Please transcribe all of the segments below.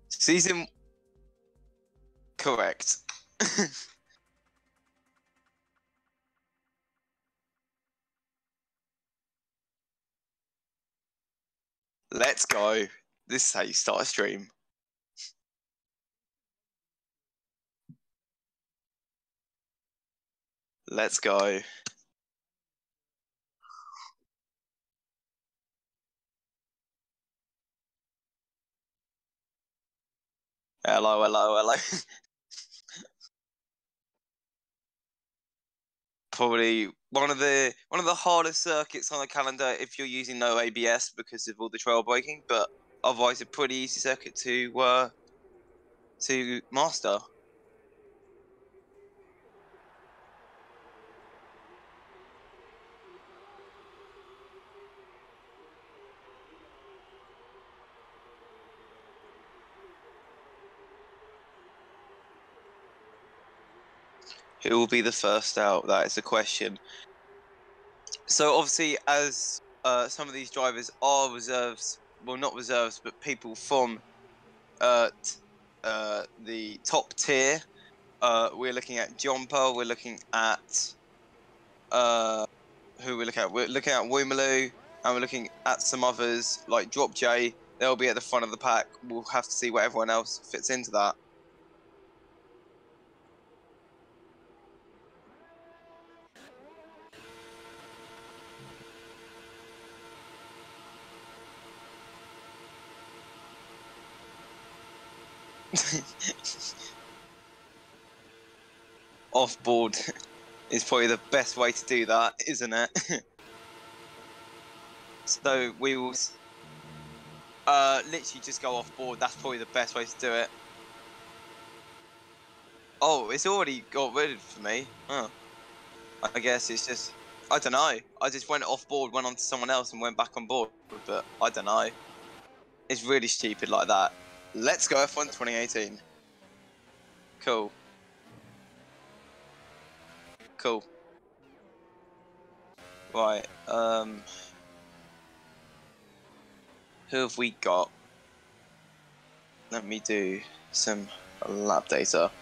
Season correct. Let's go. This is how you start a stream. Let's go. Hello, hello, hello. Probably one of the hardest circuits on the calendar if you're using no ABS because of all the trail braking, but otherwise a pretty easy circuit to master. Who will be the first out? That is the question. So obviously, as some of these drivers are reserves, well, not reserves, but people from the top tier. We're looking at Jumper. We're looking at who we're looking at. We're looking at Woomaloo, and we're looking at some others like Drop J. They'll be at the front of the pack. We'll have to see what everyone else fits into that. Off board is probably the best way to do that, isn't it? So we will literally just go off board. That's probably the best way to do it. Oh, it's already got rid for me. Oh. I guess it's just, I don't know. I just went off board, went on to someone else and went back on board. But I don't know. It's really stupid like that. Let's go F1 2018. Cool. Cool. Right. Who have we got? Let me do some lap data.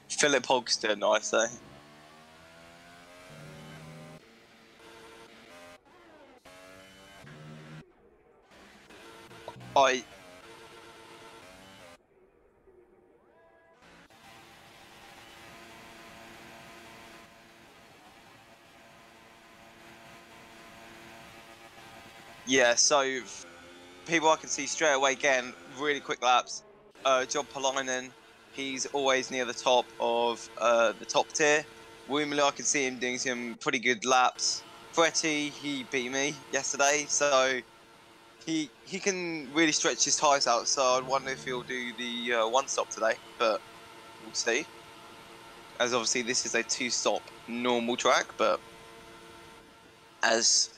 Philip Hogston, I say. Yeah, so people I can see straight away getting really quick laps. John Polainen, he's always near the top of the top tier. Woomaloo, I can see him doing some pretty good laps. Fretti, he beat me yesterday, so he can really stretch his tires out. So I wonder if he'll do the one stop today, but we'll see. As obviously this is a two-stop normal track, but as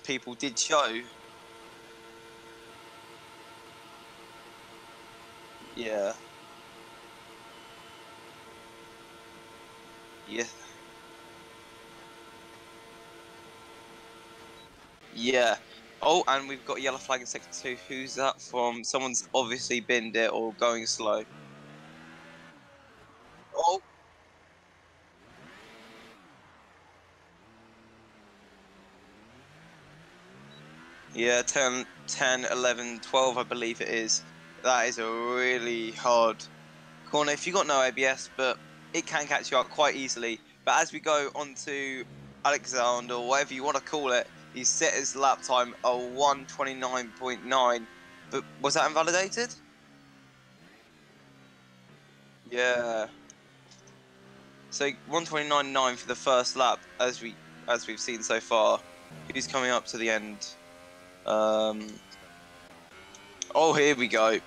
people did show. Yeah. Yeah. Yeah. Oh, and we've got a yellow flag in sector 2. Who's that from? Someone's obviously binned it or going slow. Oh. Yeah, 10, 11, 12, I believe it is. That is a really hard corner if you've got no ABS, but it can catch you up quite easily. But as we go on to Alexander, or whatever you want to call it, he's set his lap time a 1:29.9. But was that invalidated? Yeah. So 1:29.9 for the first lap, as we've seen so far. Who's coming up to the end? Oh, here we go.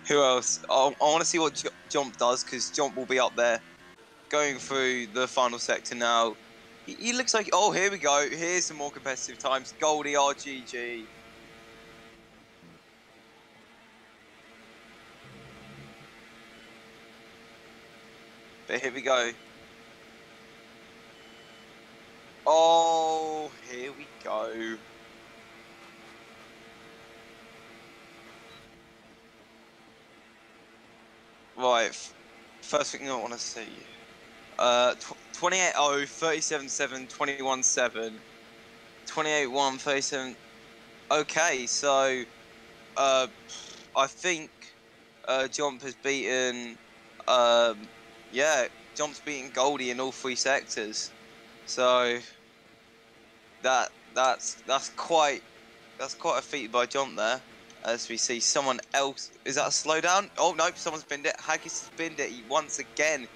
Who else? I want to see what Jump does, because Jump will be up there going through the final sector now. He looks like, oh, here we go. Here's some more competitive times. Goldie RGG. But here we go. Oh, here we go. Right. First thing I want to see. 28-0, 37-7, 21-7, 28-1, 37. Okay, so I think Jump has beaten yeah, Jump's beaten Goldie in all 3 sectors. So that's quite a feat by Jump there. As we see someone else, is that a slowdown? Oh nope, someone's binned it. Haggis has binned it once again.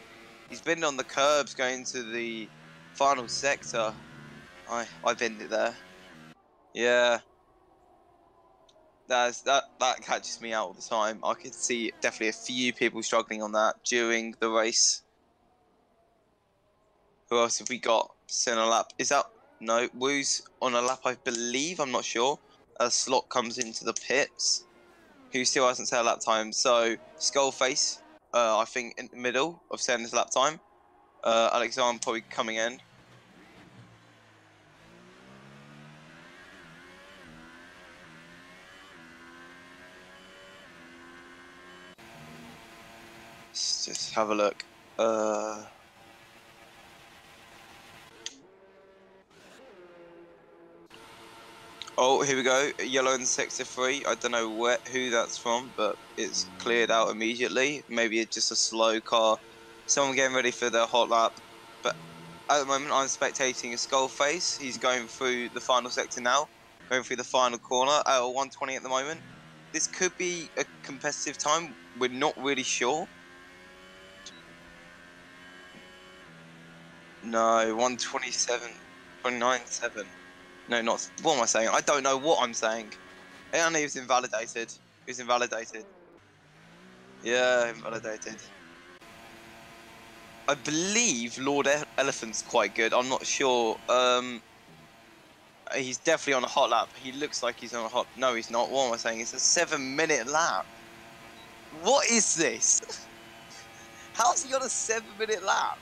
He's binned on the curbs going to the final sector. I binned it there. Yeah. That catches me out all the time. I could see definitely a few people struggling on that during the race. Who else have we got? Sin on a lap. Is that no Woo's on a lap? I believe. I'm not sure. A slot comes into the pits. Who still hasn't set a lap time? So Skullface, I think in the middle of setting his lap time. Alexander probably coming in. Let's just have a look. Oh, here we go. Yellow in sector 3. I don't know who that's from, but it's cleared out immediately. Maybe it's just a slow car. Someone getting ready for their hot lap. But at the moment, I'm spectating a Skullface. He's going through the final sector now. Going through the final corner at 120 at the moment. This could be a competitive time. We're not really sure. No, 127, 29.7. No, not. What am I saying? I don't know what I'm saying. And he was invalidated. He was invalidated. Yeah, invalidated. I believe Lord Elephant's quite good. I'm not sure. He's definitely on a hot lap. He looks like he's on a hot. No, he's not. What am I saying? It's a 7-minute lap. What is this? How's he on a 7-minute lap?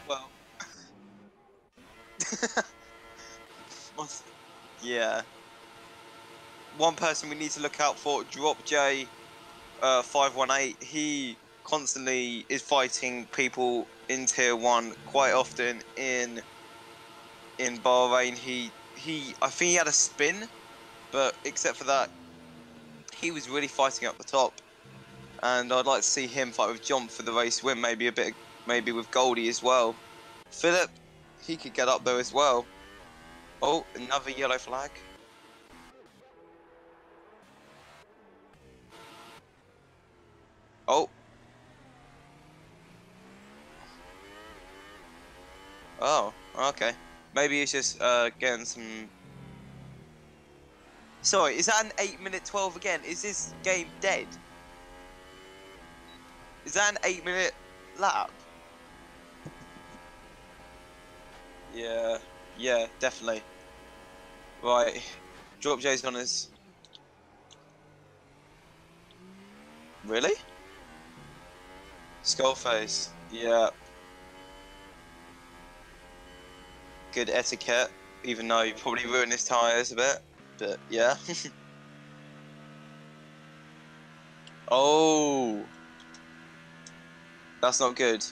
Well, yeah. One person we need to look out for, Drop J 518. He constantly is fighting people in tier 1 quite often in Bahrain. I think he had a spin, but except for that, he was really fighting up the top. And I'd like to see him fight with Jump for the race win, maybe with Goldie as well. Philip, he could get up there as well. Oh, another yellow flag. Oh. Oh, okay. Maybe he's just getting some. Sorry, is that an 8-minute 12 again? Is this game dead? Is that an 8-minute lap? Yeah, definitely. Right, Drop J's on his. Really? Skullface. Yeah. Good etiquette, even though you probably ruined his tyres a bit. But yeah. Oh. That's not good.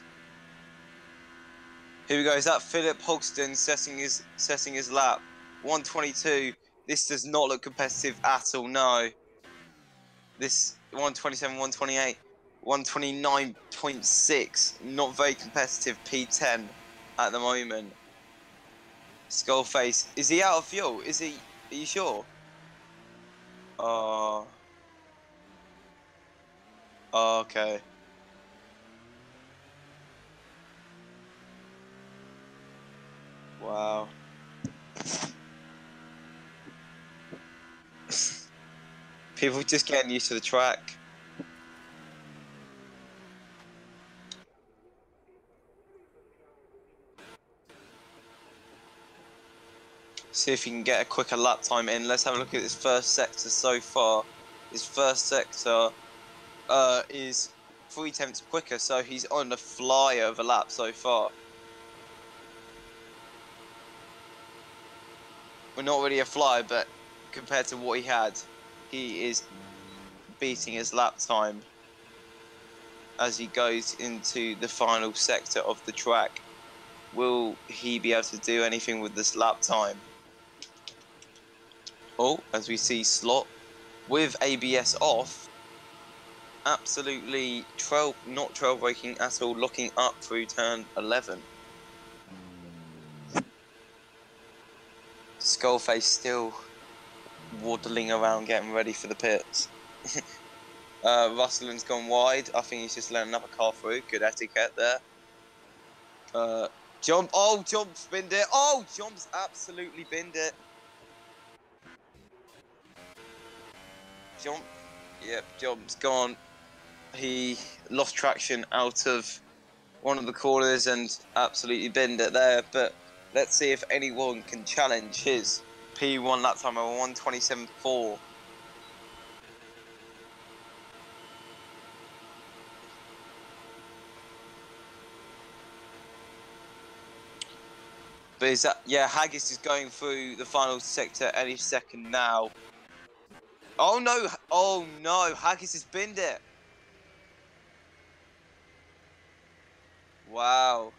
Here we go. Is that Philip Hogston setting his lap? 122. This does not look competitive at all. No. This 127, 128, 129.6. Not very competitive. P10 at the moment. Skullface. Is he out of fuel? Is he? Are you sure? Oh. Oh, okay. Wow. People just getting used to the track. See if you can get a quicker lap time in. Let's have a look at this first sector so far. His first sector is 3/10 quicker, so he's on the flyer of a lap so far. We're not really a flyer, but compared to what he had, he is beating his lap time as he goes into the final sector of the track. Will he be able to do anything with this lap time? Oh, as we see Slot with ABS off, absolutely not trail braking at all, locking up through turn 11. Skullface still waddling around getting ready for the pits. Russellin's gone wide. I think he's just letting another car through. Good etiquette there. Jump. Oh, Jump's binned it. Oh, Jump's absolutely binned it. Jump. Yep, Jump's gone. He lost traction out of one of the corners and absolutely binned it there. But let's see if anyone can challenge his P1 lap time of 1:27.4. But is that, yeah, Haggis is going through the final sector any second now. Oh no, Haggis has binned it. Wow.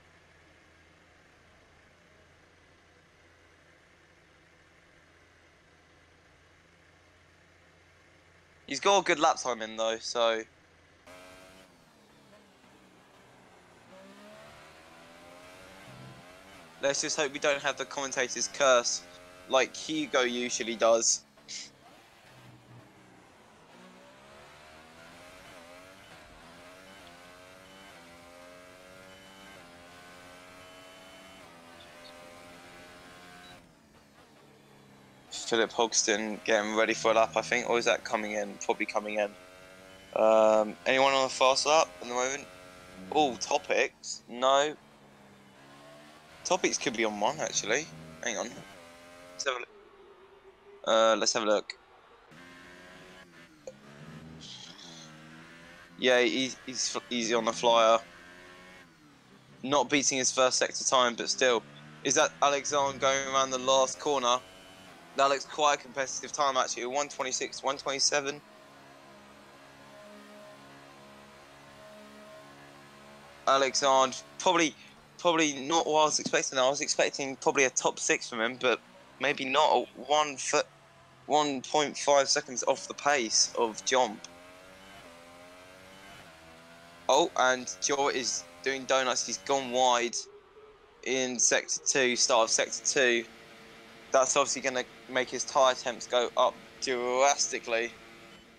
He's got a good lap time in though, so. Let's just hope we don't have the commentator's curse like Hugo usually does. Philip Hogston getting ready for a lap, I think, or is that coming in? Probably coming in. Anyone on the fast lap at the moment? Oh, Topics? No. Topics could be on one actually. Hang on. Let's have a look. Let's have a look. Yeah, he's on the flyer. Not beating his first sector time, but still. Is that Alexander going around the last corner? That looks quite a competitive time actually. 1:26, 1:27. Alexander probably not what I was expecting. I was expecting probably a top 6 from him, but maybe not. 1.5 seconds off the pace of Jump. Oh, and Joe is doing donuts. He's gone wide in sector 2, start of sector 2. That's obviously going to make his tyre temps go up drastically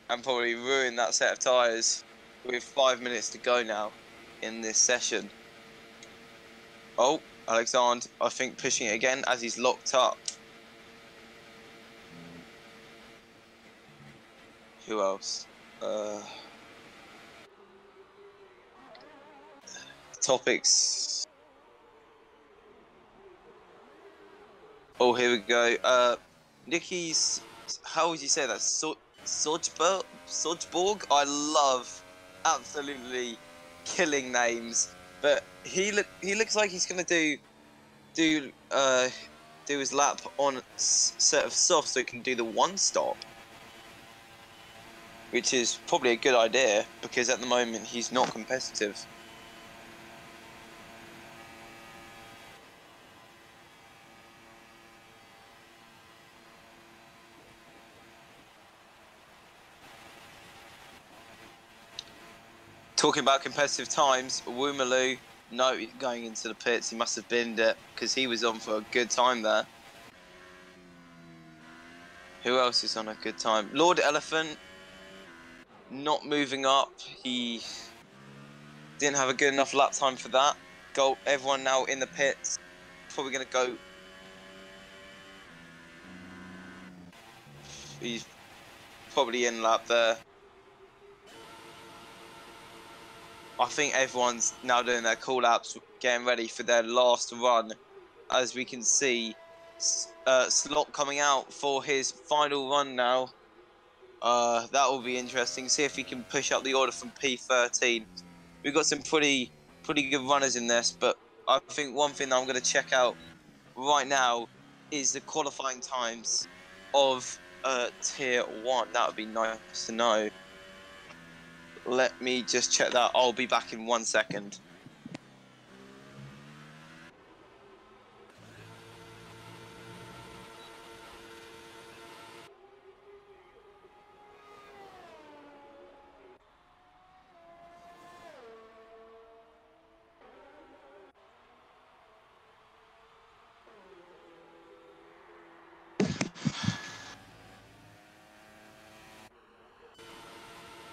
and probably ruin that set of tyres with 5 minutes to go now in this session. Oh, Alexander, I think, pushing it again as he's locked up. Who else? Topics. Oh, here we go. Nicky's, how would you say that? Sojborg? I love absolutely killing names, but he looks like he's gonna do his lap on set of soft so he can do the one stop, which is probably a good idea because at the moment he's not competitive. Talking about competitive times, Woomaloo, no, going into the pits, he must have binned it because he was on for a good time there. Who else is on a good time? Lord Elephant, not moving up. He didn't have a good enough lap time for that. Everyone now in the pits. Probably going to go. He's probably in lap there. I think everyone's now doing their call laps, getting ready for their last run. As we can see, Slot coming out for his final run now. That will be interesting. See if he can push up the order from P13. We've got some pretty good runners in this, but I think one thing that I'm going to check out right now is the qualifying times of Tier 1. That would be nice to know. Let me just check that. I'll be back in 1 second.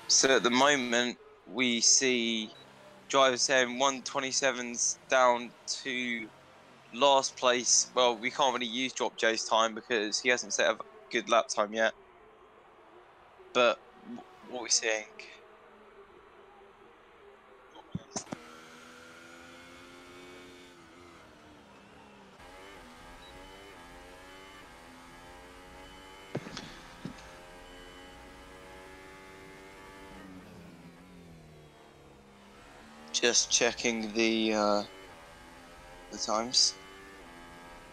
So at the moment, we see drivers saying 127's down to last place. Well, we can't really use Drop J's time because he hasn't set a good lap time yet. But what are we seeing? Just checking the times.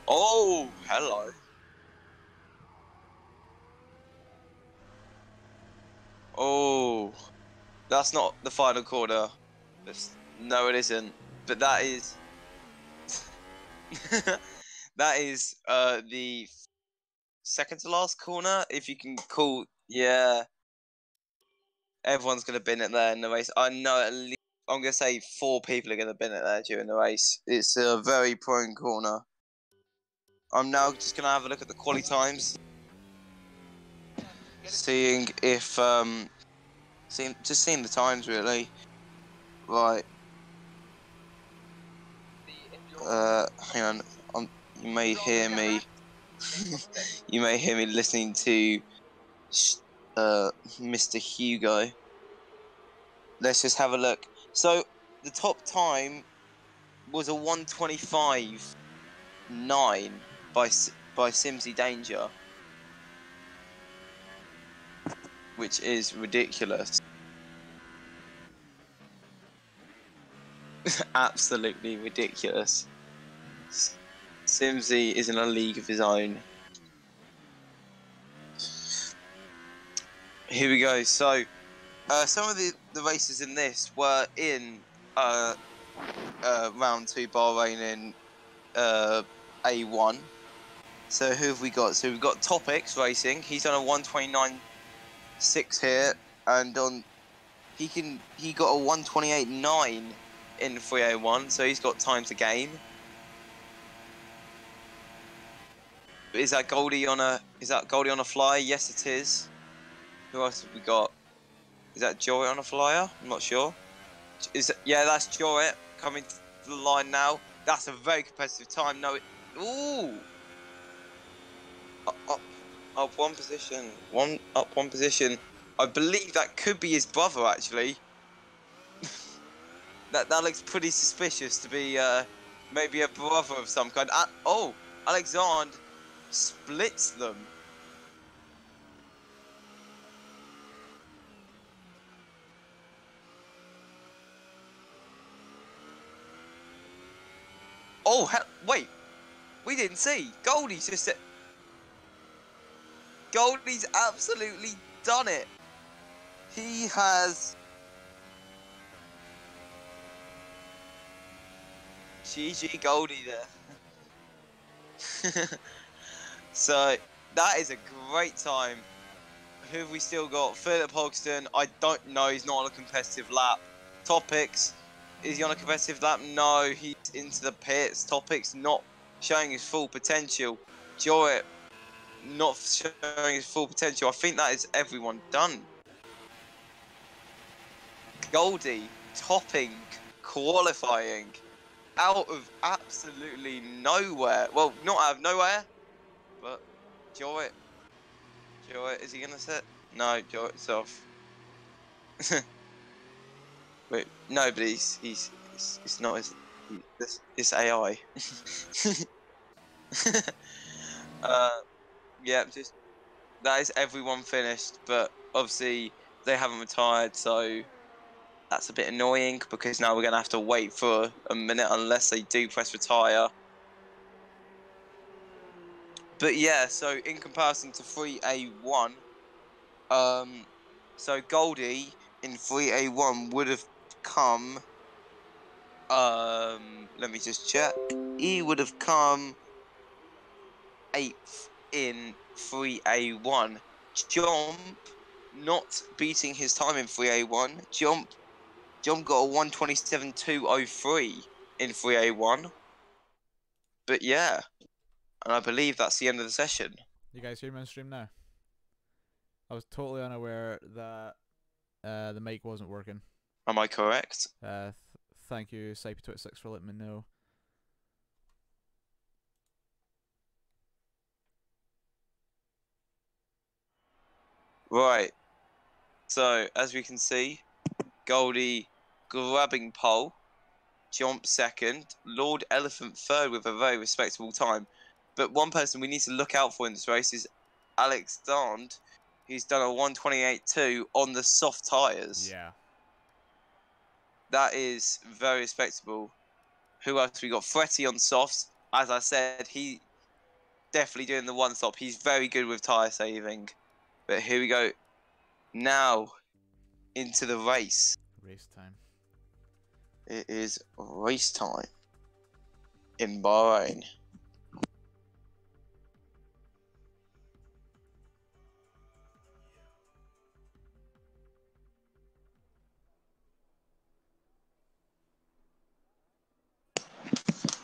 Oh, hello. Oh, that's not the final corner. No, it isn't. But that is that is the second to last corner. If you can call, yeah, everyone's gonna bin it there in the race. I know at least I'm gonna say 4 people are gonna bin it there during the race. It's a very prone corner. I'm now just gonna have a look at the quali times, seeing if seeing the times really. Right. Hang on. You may hear me. You may hear me listening to Mr. Hugo. Let's just have a look. So the top time was a 1:25.9 by Simsy Danger, which is ridiculous. Absolutely ridiculous. Simsy is in a league of his own. Here we go. So, some of the races in this were in round 2 Bahrain in A1. So who have we got? So we've got Topics Racing. He's done a 1:29.6 here, and he got a 1:28.9 in 301. So he's got time to gain. Is that Goldie on a flyer? Yes, it is. Who else have we got? Is that Jorit on a flyer? I'm not sure. Yeah, that's Jorit coming to the line now. That's a very competitive time. No, ooh, up one position. Up one position. I believe that could be his brother actually. that looks pretty suspicious to be maybe a brother of some kind. Oh, Alexander splits them. Oh, wait. We didn't see. Goldie's Goldie's absolutely done it. He has... GG Goldie there. So, that is a great time. Who have we still got? Philip Hogston. I don't know. He's not on a competitive lap. Topics. Is he on a competitive lap? No, he's into the pits. Topics not showing his full potential. Jorit not showing his full potential. I think that is everyone done. Goldie topping qualifying out of absolutely nowhere. Well, not out of nowhere, but Jorit, is he gonna sit? No, it's off. Wait, no, but it's not his. It's AI. Yeah, just that is everyone finished, but obviously they haven't retired, so that's a bit annoying because now we're gonna have to wait for a minute unless they do press retire. But yeah, so in comparison to 3A1, so Goldie in 3A1 would have come. Let me just check. He would have come 8th in 3A1. Jump, not beating his time in 3A1. Jump got a 1:27.203 in 3A1. But yeah, and I believe that's the end of the session. You guys hear me on stream now? I was totally unaware that the mic wasn't working. Am I correct? Thank you, Cypher26, for letting me know. Right. So, as we can see, Goldie grabbing pole, Jump second, Lord Elephant third with a very respectable time. But one person we need to look out for in this race is Alex Dand, who's done a 1:28.2 on the soft tyres. Yeah. That is very respectable. Who else we got? Fretty on softs. As I said, he definitely doing the one stop. He's very good with tyre saving. But here we go. Now into the race. Race time. It is race time in Bahrain.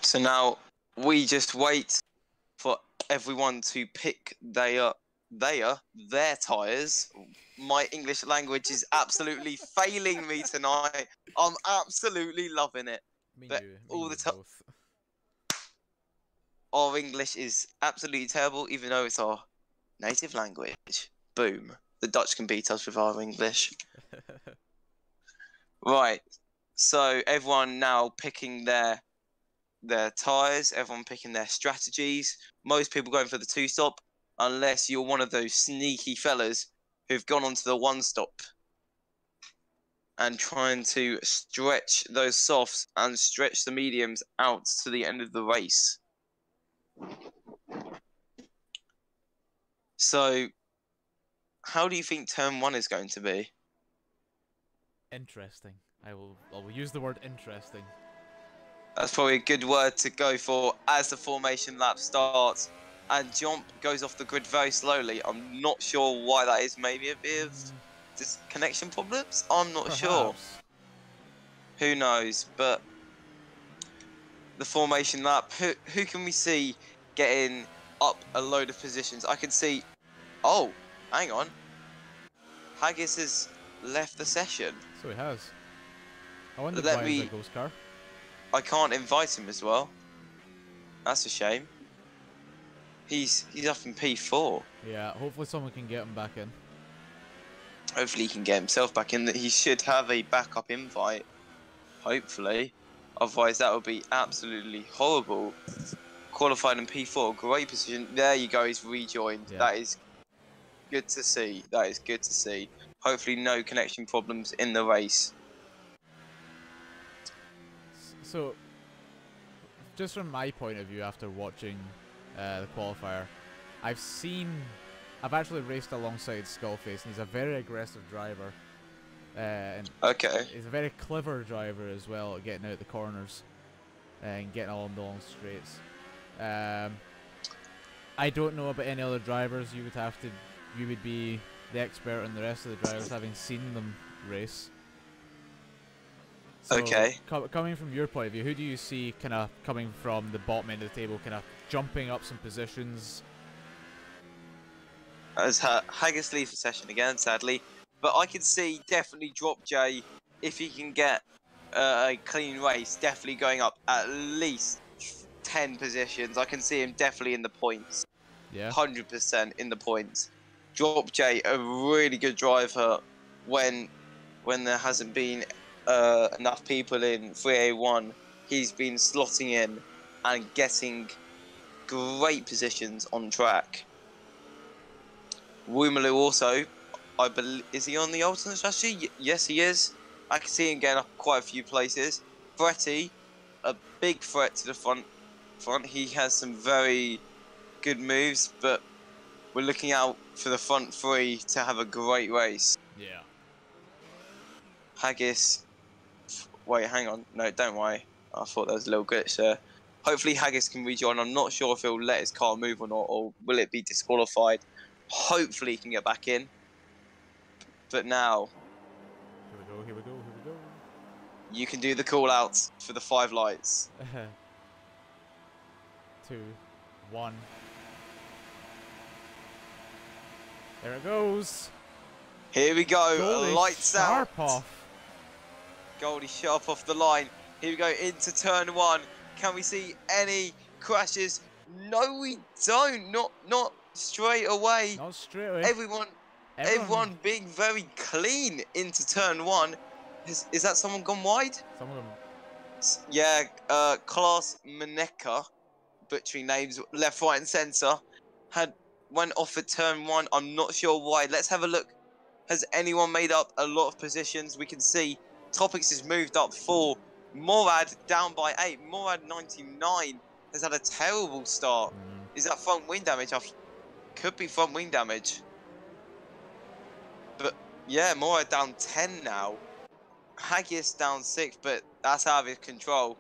So now we just wait for everyone to pick their tyres. My English language is absolutely failing me tonight. I'm absolutely loving it. But all the time, our English is absolutely terrible, even though it's our native language. Boom. The Dutch can beat us with our English. Right. So everyone now picking their tyres, everyone picking their strategies. Most people going for the two-stop, unless you're one of those sneaky fellas who've gone onto the one-stop and trying to stretch those softs and stretch the mediums out to the end of the race. So, how do you think turn 1 is going to be? Interesting. I will use the word interesting. That's probably a good word to go for as the formation lap starts. And Jump goes off the grid very slowly. I'm not sure why that is. Maybe a bit of disconnection problems? I'm not sure. Who knows? But the formation lap, who can we see getting up a load of positions? I can see... Oh, hang on. Haggis has left the session. So he has. I wonder why he's a ghost car. I can't invite him as well. That's a shame. He's up in P4. Yeah, hopefully someone can get him back in. Hopefully he can get himself back in. He should have a backup invite. Hopefully. Otherwise that would be absolutely horrible. Qualified in P4, great position. There you go, he's rejoined. Yeah. That is good to see. That is good to see. Hopefully no connection problems in the race. So, just from my point of view after watching the qualifier, I've actually raced alongside Skullface, and he's a very aggressive driver. And okay. He's a very clever driver as well at getting out the corners and getting along the long straights. I don't know about any other drivers. You would be the expert on the rest of the drivers, having seen them race. So, okay. Coming from your point of view, who do you see kind of coming from the bottom end of the table, kind of jumping up some positions? As Haggis leaves the session again, sadly. But I can see definitely Drop J, if he can get a clean race, definitely going up at least 10 positions. I can see him definitely in the points. Yeah. 100% in the points. Drop J, a really good driver when there hasn't been enough people in 3A1. He's been slotting in and getting great positions on track. Woomaloo also, I believe, is he on the alternate strategy? Yes, he is. I can see him getting up quite a few places. Fretty, a big threat to the front. He has some very good moves, but we're looking out for the front three to have a great race. Yeah. Haggis. Wait, hang on. No, don't worry. I thought there was a little glitch there. Hopefully Haggis can rejoin. I'm not sure if he'll let his car move or not, or will it be disqualified. Hopefully he can get back in. But now... Here we go. You can do the call-outs for the 5 lights. 2, 1. There it goes. Here we go. Goldie Lights sharp out. off. Goldie sharp off the line. Here we go into turn 1. Can we see any crashes? No, we don't. Not straight away. Not straight away. Everyone being very clean into turn 1. Is that someone gone wide? Some of them. Yeah, Class Maneka, butchering names, left, right, and centre, went off at turn 1. I'm not sure why. Let's have a look. Has anyone made up a lot of positions? We can see Topics has moved up 4. Morad down by 8. Morad 99 has had a terrible start. Is that front wing damage? Could be front wing damage. But yeah, Morad down 10 now. Haggis down 6, but that's out of his control.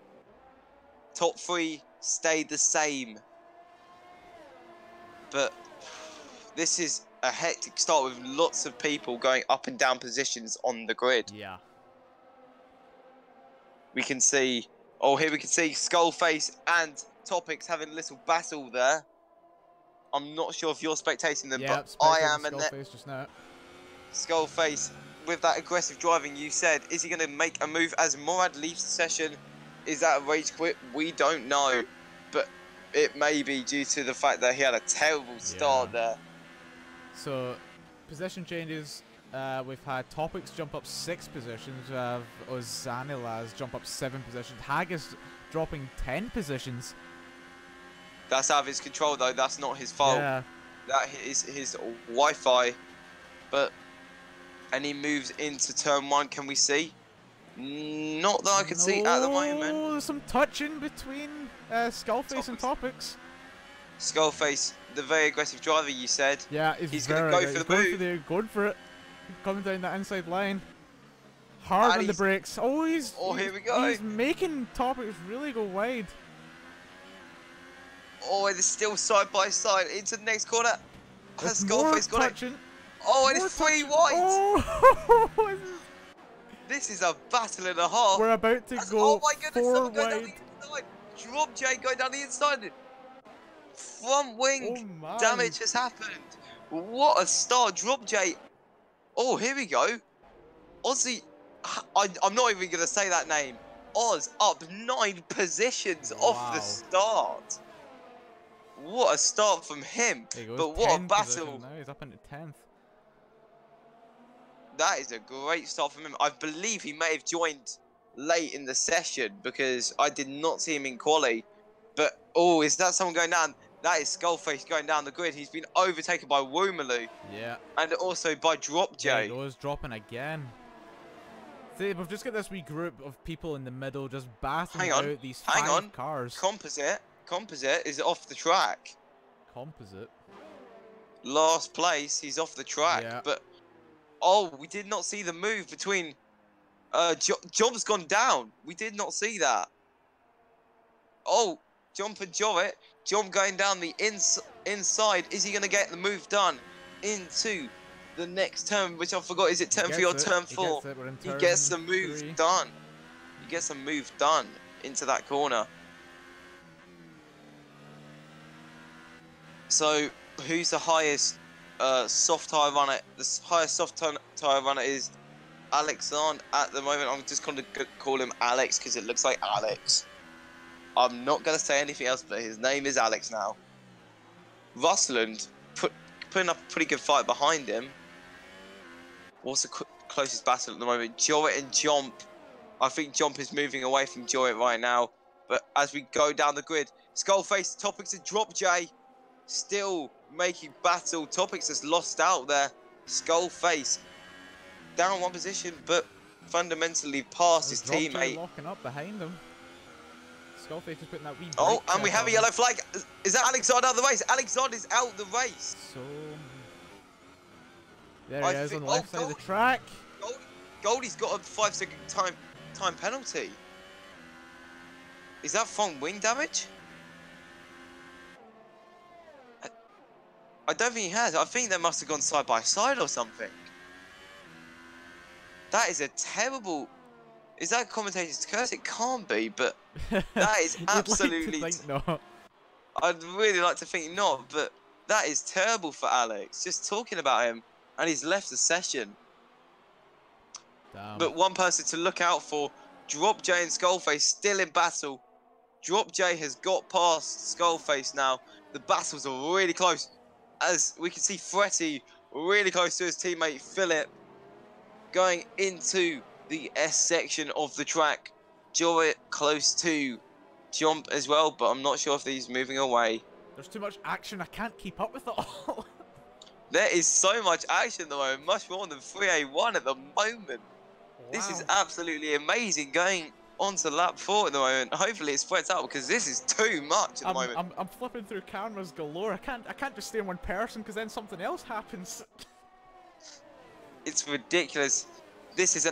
Top 3 stayed the same. But this is a hectic start with lots of people going up and down positions on the grid. Yeah. We can see, here we can see Skullface and Topics having a little battle there. I'm not sure if you're spectating them, but I am. And Skullface just now. Skullface, with that aggressive driving, you said, is he going to make a move as Morad leaves the session? Is that a rage quit? We don't know, but it may be due to the fact that he had a terrible start there. So, position changes. We've had Topics jump up 6 positions. We have Ozanilaz jump up 7 positions. Haggis dropping 10 positions. That's out of his control, though. That's not his fault. Yeah. That is his Wi-Fi. But any moves into turn 1, can we see? Not that I can see at the moment. There's some touching between Skullface and Topics. Skullface, the very aggressive driver, you said. Yeah, he's going to go for the move. Going for it. Coming down that inside line. Hard on the brakes. Oh, here we go. He's making Topics really go wide. Oh, it's still side by side into the next corner. Has Skullface got it? Oh, and it's 3 wide. Oh, this is a battle and a half. We're about to go 4 my goodness, 4 going down wide. the inside. Drop J going down the inside. Front wing damage has happened. What a start. Drop J. Oh, here we go. Aussie. I'm not even going to say that name. Oz up 9 positions off the start. What a start from him. But what a battle. Now he's up into 10th. That is a great start from him. I believe he may have joined late in the session because I did not see him in quali. But, is that someone going down? That is Skullface going down the grid. He's been overtaken by Woomaloo. Yeah. And also by Drop J. There he goes, dropping again. See, we've just got this wee group of people in the middle just battling out these 5 cars. Composite is off the track. Composite? Last place, he's off the track. Yeah. But, we did not see the move between... Job's gone down. We did not see that. Jump and Jorrit. Jump going down the inside. Is he going to get the move done into the next turn, which I forgot? Is it turn 3 or turn 4? He gets the move done. He gets a move done into that corner. So, who's the highest soft tire runner? The highest soft tire runner is Alexander at the moment. I'm just going to call him Alex because it looks like Alex. I'm not going to say anything else, but his name is Alex now. Russland, put putting up a pretty good fight behind him. What's the closest battle at the moment? Jorrit and Jomp. I think Jomp is moving away from Jorrit right now. But as we go down the grid, Skullface, Topics and Drop J still making battle. Topics has lost out there. Skullface down one position, but fundamentally past his Drop J teammate. locking up behind him. Skullface is putting that wee. Oh, and we have a yellow flag. Is that Alexander out of the race? Alexander's out the race. So there he is on the left side of the track. Goldie's got a 5-second time penalty. Is that from wing damage? I don't think he has. I think they must have gone side by side or something. That is a terrible. Is that commentator's curse? It can't be, but that is absolutely. Like to think not. I'd really like to think not, but that is terrible for Alex. Just talking about him, and he's left the session. Damn. But one person to look out for: Drop J and Skullface still in battle. Drop J has got past Skullface now. The battles are really close, as we can see Fretty really close to his teammate Philip, going into the S section of the track. Jorrit close to Jump as well, but I'm not sure if he's moving away. There's too much action. I can't keep up with it all. There is so much action at the moment, much more than 3A1 at the moment. Wow. This is absolutely amazing going on to lap 4 at the moment. Hopefully it spreads out because this is too much at the moment. I'm flipping through cameras galore. I can't just stay in one person because then something else happens. It's ridiculous. This is a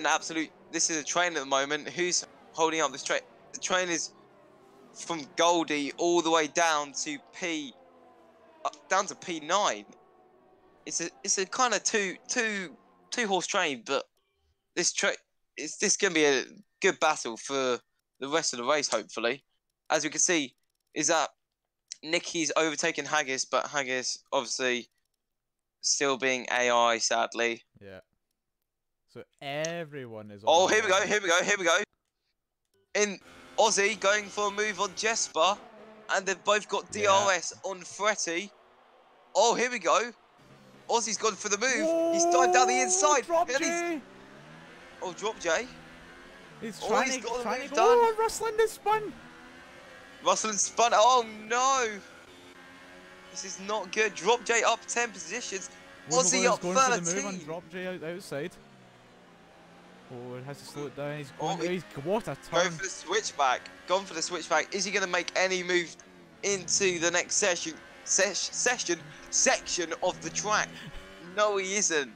train at the moment. Who's holding up this train? The train is from Goldie all the way down to P9. It's a kind of two horse train, but this gonna be a good battle for the rest of the race. Hopefully, as we can see, is that Nicky's overtaken Haggis, but Haggis obviously still being AI, sadly. Yeah. So everyone is on. Oh, here we go. In Aussie going for a move on Jesper, and they've both got DRS on Fretty. Oh, here we go. Aussie's gone for the move. Whoa, he's dived down the inside. Drop J. Oh, Drop J. He's oh, trying he's to got the move go. done. Oh, Rusland is spun. Rusland spun. Oh no. This is not good. Drop J up 10 positions. Aussie up 13. Going for the move on Drop J outside. Oh, it has to slow it down. He's going. What a turn. Going for the switchback. Gone for the switchback. Is he going to make any move into the next section of the track? No, he isn't.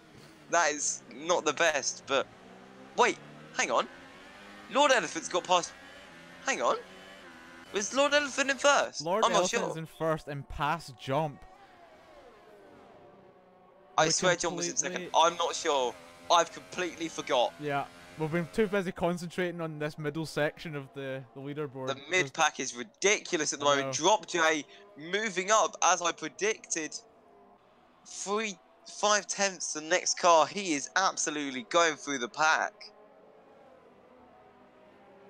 That is not the best. But wait, hang on. Lord Elephant's got past. Hang on. Was Lord Elephant in first? Lord I'm not Elephant's sure. in first and past Jump. I swear Jump was in second. I'm not sure. I've completely forgot. Yeah, we've been too busy concentrating on this middle section of the leaderboard. The mid pack is ridiculous at the moment. Drop J moving up as I predicted. 5 tenths the next car. He is absolutely going through the pack.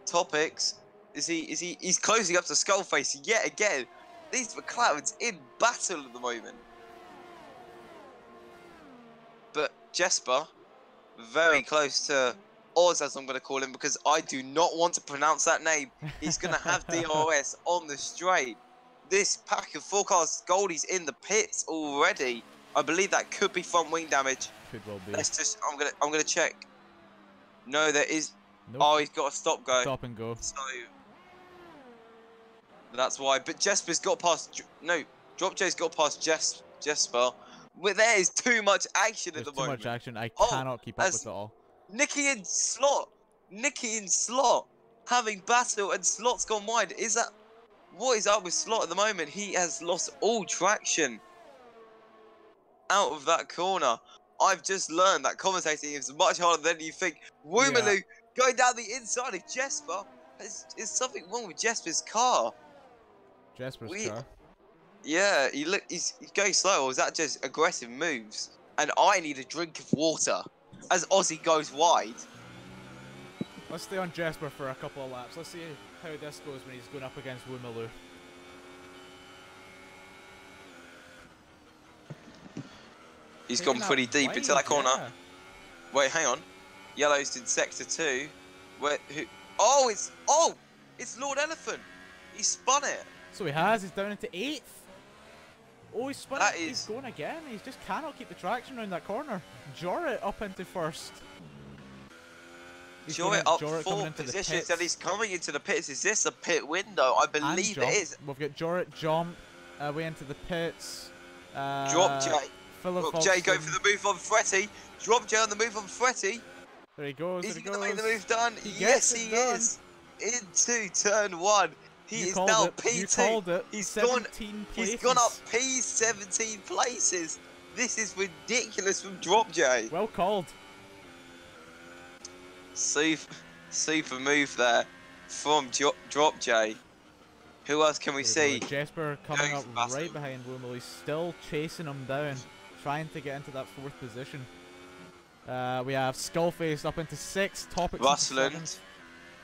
Topics. He's closing up to Skullface yet again. These McLarens in battle at the moment. But Jesper, very close to Oz, as I'm going to call him, because I do not want to pronounce that name. He's going to have DRS on the straight. This pack of 4 cars, Goldie's in the pits already. I believe that could be front wing damage. Could well be. Let's just. I'm gonna check. No, there is. Nope. Oh, he's got a stop go. Stop and go. So that's why. But Jesper's got past. No, Drop J's got past Jesper. But there is too much action at the moment. Too much action. I cannot keep up with it all. Nicky in slot, having battle, and Slot's gone wide. Is that what is up with Slot at the moment? He has lost all traction out of that corner. I've just learned that commentating is much harder than you think. Woomaloo going down the inside of Jesper. Is something wrong with Jesper's car? Jesper's car? Yeah, he's going slow, or is that just aggressive moves? And I need a drink of water as Aussie goes wide. Let's stay on Jesper for a couple of laps. Let's see how this goes when he's going up against Woomaloo. He's gone pretty deep into that corner. Yeah. Wait, hang on. Yellow's in sector 2. Who? It's Lord Elephant. He spun it. So he has. He's down into 8th. Oh, he's spun it. Is... He's going again. He just cannot keep the traction around that corner. Jorrit up into 1st. Jorrit up 4 positions, and he's coming into the pits. Is this a pit window? I believe it is. We've got Jorrit jump way into the pits. Drop J. Drop J going for the move on Fretty. Drop J on the move on Fretty. There he goes. Is he going to make the move done? Yes, he is. Into turn 1. He is now P2. You called it. He's gone up P17 places. This is ridiculous from Drop J. Well called. Super move there from Drop J. Who else can we see? Jesper coming up right behind Wumel. He's still chasing him down, trying to get into that 4th position. We have Skullface up into 6th. Topics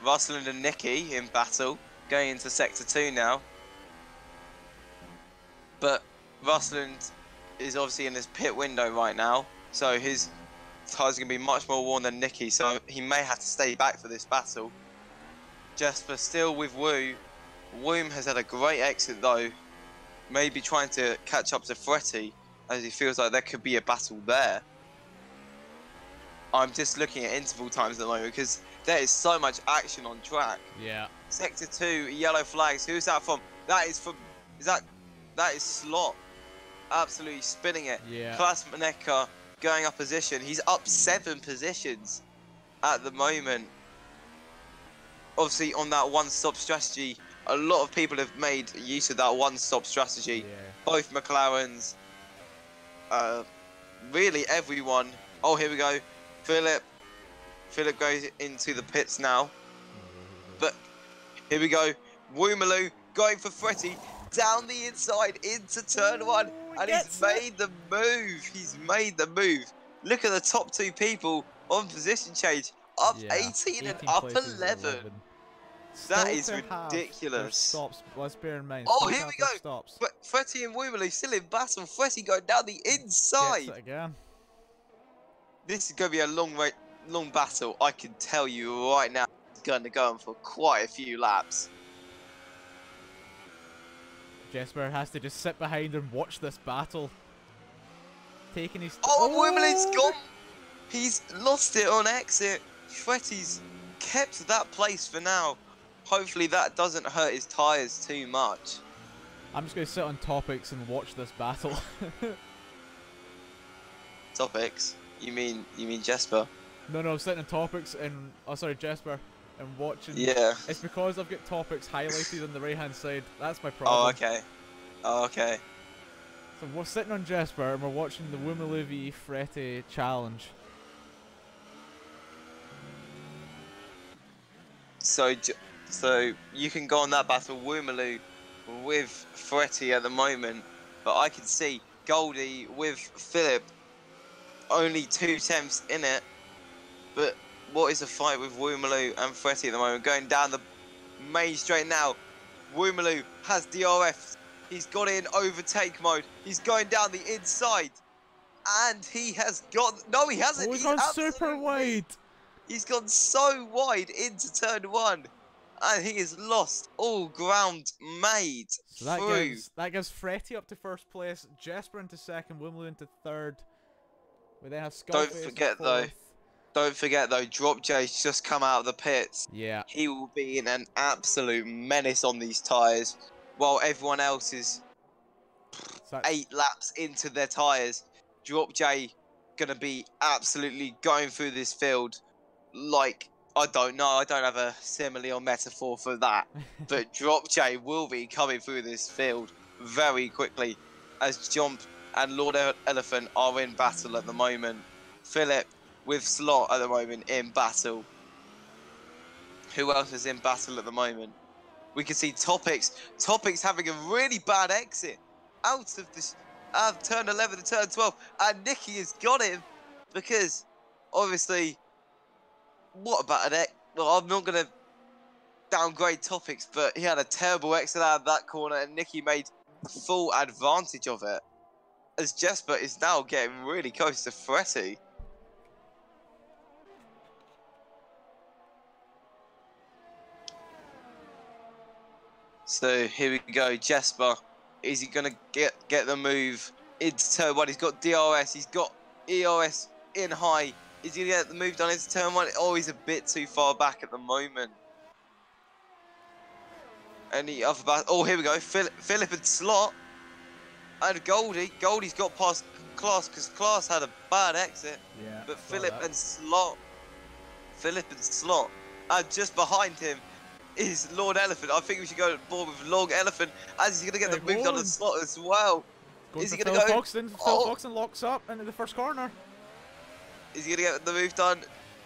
Russland and Nicky in battle, going into sector 2 now. But Russland is obviously in his pit window right now, so his tyres are going to be much more worn than Nicky, so he may have to stay back for this battle. Jesper still with Woo. Woom has had a great exit though, maybe trying to catch up to Fretty, as he feels like there could be a battle there. I'm just looking at interval times at the moment because there is so much action on track. Yeah. Sector 2, yellow flags. Who's that from? That is from. That is Slot. Absolutely spinning it. Yeah. Klas Maneka going up position. He's up 7 positions at the moment. Obviously, on that one-stop strategy, a lot of people have made use of that one-stop strategy. Yeah. Both McLarens. Really everyone. Oh, here we go. Philip goes into the pits now. But here we go. Woomaloo going for Fretty down the inside into turn 1. And he's made the move. He's made the move. Look at the top 2 people on position change. Up 18 and up 11. That is ridiculous. Stops. Let's bear in mind. Oh, here we go. Stops. But Fretty and Woomaloo still in battle. Fretty going down the inside. Gets it again. This is going to be a long battle. I can tell you right now, it's going to go on for quite a few laps. Jesper has to just sit behind and watch this battle. Taking his... Wimmerlin's gone. He's lost it on exit. Fretty's kept that place for now. Hopefully that doesn't hurt his tyres too much. I'm just going to sit on topics and watch this battle. Topics? You mean Jesper? No, I'm sitting on topics and Jesper, and watching. Yeah. It's because I've got topics highlighted on the right hand side. That's my problem. Oh, okay. So we're sitting on Jesper and we're watching the Woomaloo v Fretty challenge. So you can go on that battle, Woomaloo with Fretty at the moment, but I can see Goldie with Philip. Only 2 attempts in it, but what is the fight with Woomaloo and Fretty at the moment? Going down the main straight now. Woomaloo has DRF. He's got it in overtake mode. He's going down the inside, and he has got. No, he hasn't. Oh, he's gone super wide. He's gone so wide into turn 1, and he has lost all ground made. So that gives Fretty up to 1st place, Jesper into 2nd, Woomaloo into 3rd. We then have Don't forget though, Drop J's just come out of the pits. Yeah. He will be in an absolute menace on these tyres, while everyone else is 8 laps into their tyres. Drop J gonna be absolutely going through this field like, I don't know, I don't have a simile or metaphor for that, but Drop J will be coming through this field very quickly as Jump and Lord Elephant are in battle at the moment. Philip with Slot at the moment in battle. Who else is in battle at the moment? We can see Topics having a really bad exit out of turn 11 to turn 12, and Nicky has got him because obviously, what about an well, I'm not going to downgrade Topics, but he had a terrible exit out of that corner and Nicky made full advantage of it. as Jesper is now getting really close to Fretti. So here we go, Jesper. Is he gonna get the move into turn one? He's got DRS, he's got ERS in high. Is he gonna get the move done into turn one? Oh, he's a bit too far back at the moment. Any other oh, here we go. Philip and Slot. And Goldie. Goldie's got past Klaas because Klaas had a bad exit. Yeah. But Philip and Slot. And just behind him is Lord Elephant. I think we should go board with Lord Elephant as he's going to get the move done on Slot as well. Is he going to go? Foxton. Phil Foxton locks up into the first corner. Is he going to get the move done?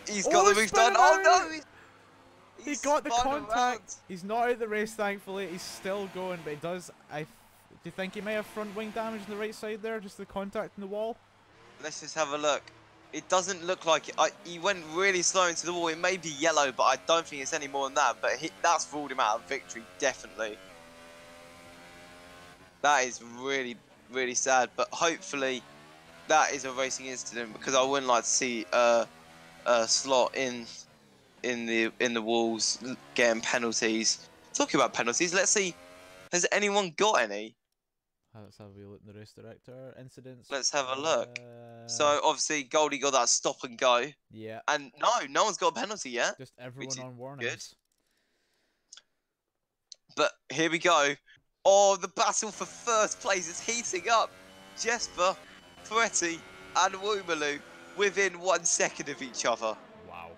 He's got the move done. Oh no! He got the contact. Around. He's not out of the race, thankfully. He's still going, but he does. Do you think he may have front wing damage on the right side there? Just the contact in the wall? Let's just have a look. It doesn't look like it. He went really slow into the wall. It may be yellow, but I don't think it's any more than that. But that's ruled him out of victory, definitely. That is really, really sad. But hopefully, that is a racing incident because I wouldn't like to see a Slot in the walls getting penalties. Talking about penalties, let's see. Has anyone got any? Let's have a look in the race director incidents. Let's have a look. So obviously Goldie got that stop and go. Yeah. And no one's got a penalty yet. Just everyone on warnings. Good. But here we go. Oh, the battle for first place is heating up. Jesper, Fretti, and Woomaloo within 1 second of each other. Wow.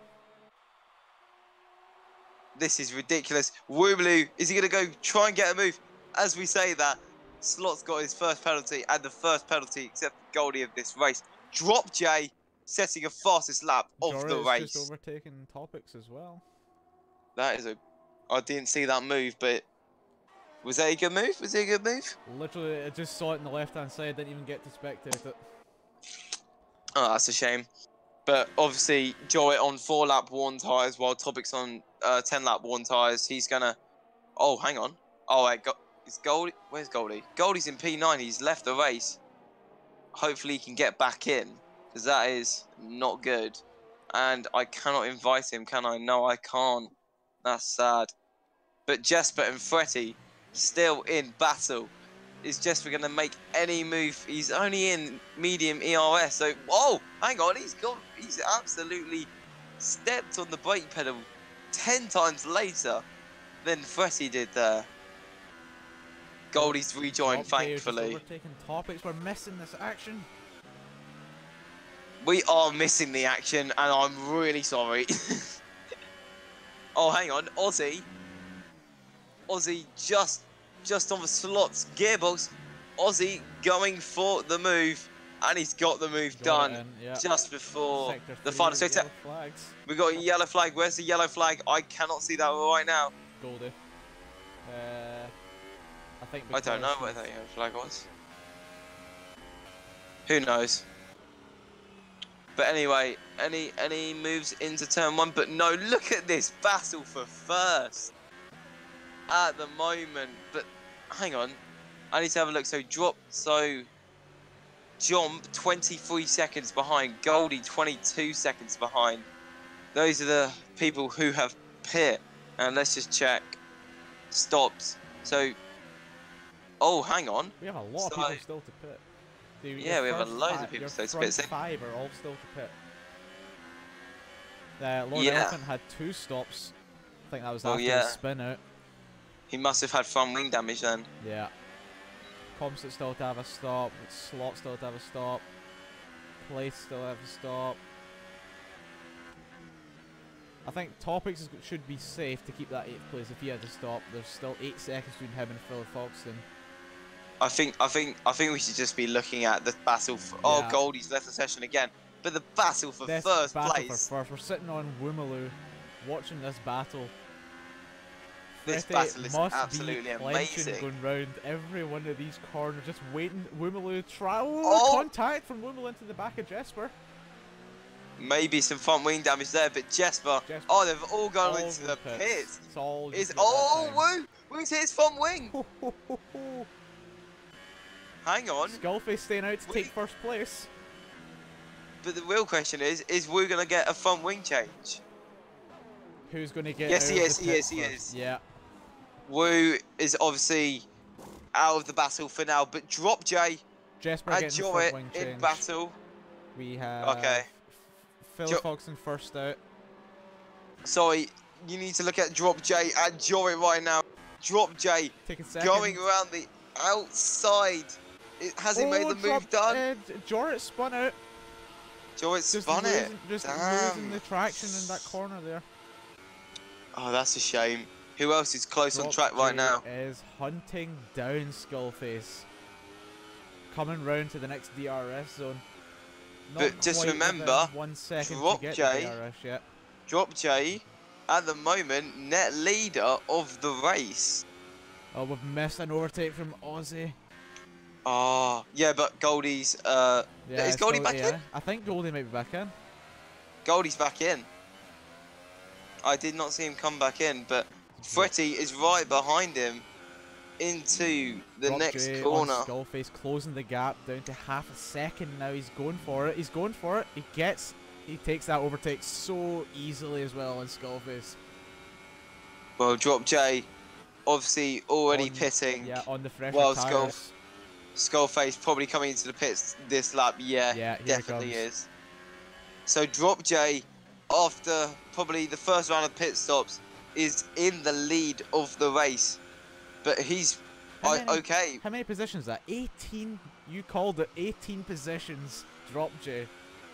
This is ridiculous. Woomaloo, is he going to go try and get a move? As we say that, Slot's got his first penalty and the first penalty except for Goldie of this race. Drop J, setting a fastest lap of the race. Just overtaking Topics as well. That is I didn't see that move, but was that a good move? Was it a good move? Literally, I just saw it on the left-hand side. Didn't even get to spectate it. Oh, that's a shame. But obviously, Joey on 4-lap worn tyres while Topic's on 10-lap worn tyres. He's gonna. Oh, hang on. Oh, wait, is Goldie? Where's Goldie? Goldie's in P9. He's left the race. Hopefully, he can get back in because that is not good. And I cannot invite him, can I? No, I can't. That's sad. But Jesper and Fretti still in battle. Is Jesper going to make any move? He's only in medium ERS. So, oh, hang on. He's absolutely stepped on the brake pedal 10 times later than Fretti did there. Goldie's rejoined, thankfully. Overtaking Topics. We're missing this action. We are missing the action, and I'm really sorry. Oh, hang on. Aussie just on the Slot's gearbox. Aussie going for the move, and he's got the move done just before the final sector. We got a yellow flag. Where's the yellow flag? I cannot see that right now. Goldie. I don't know where that yellow flag was. Who knows? But anyway, any moves into turn one? But no, look at this battle for first at the moment. But hang on, I need to have a look. Jump 23 seconds behind. Goldie 22 seconds behind. Those are the people who have pit. And let's just check stops. So, oh, hang on. We have a lot of people still to pit. Yeah, we have a load of people still to pit. 5 are all still to pit. Lord Elephant had 2 stops. I think that was after the spin out. He must have had front wing damage then. Yeah. Comstat still to have a stop. Slot still to have a stop. Place still have a stop. I think Topics should be safe to keep that 8th place if he had to stop. There's still 8 seconds between him and Phil Foxton. I think we should just be looking at the battle for. Yeah. Oh, Goldie's left the session again. But the battle for first place. We're sitting on Woomaloo, watching this battle. This battle is absolutely amazing. Going round every one of these corners, just waiting. Woomaloo contact from Woomaloo into the back of Jesper. Maybe some front wing damage there, but Jesper. Oh, they've all gone into the pit. Woo's hit his front wing. hang on. Skullface staying out to take first place. But the real question is Wu going to get a front wing change? Who's going to get Yes, out he of is, the he pits is, he first? is. Yeah. Wu is obviously out of the battle for now, but Drop J Jesper and getting Jorit front wing in change. battle. We have Okay. Phil Foxon first out. Sorry, you need to look at Drop J and Jorit right now. Drop J Taking second. going around the outside. Has he made the move done? Jorit spun out. Jorit spun it. Just Damn. losing the traction in that corner there. Oh, that's a shame. Who else is close on track right now? Is hunting down Skullface. Coming round to the next DRS zone. But just remember, 1 second Drop to get J, the DRS yet. Drop J, at the moment, net leader of the race. Oh, we've missed an overtake from Aussie. Oh, yeah, but Goldie's, is Goldie back in? I think Goldie might be back in. Goldie's back in. I did not see him come back in, but Fretty is right behind him into the next corner. Skullface closing the gap down to half a second now. He's going for it. He's going for it. He takes that overtake so easily as well on Skullface. Well, Drop J obviously already pitting. Yeah, on the fresh tires. Skullface probably coming into the pits this lap. Yeah, definitely is. So Drop J, after probably the first round of pit stops, is in the lead of the race. But he's okay. How many positions is that? 18. You called it 18 positions. Drop J.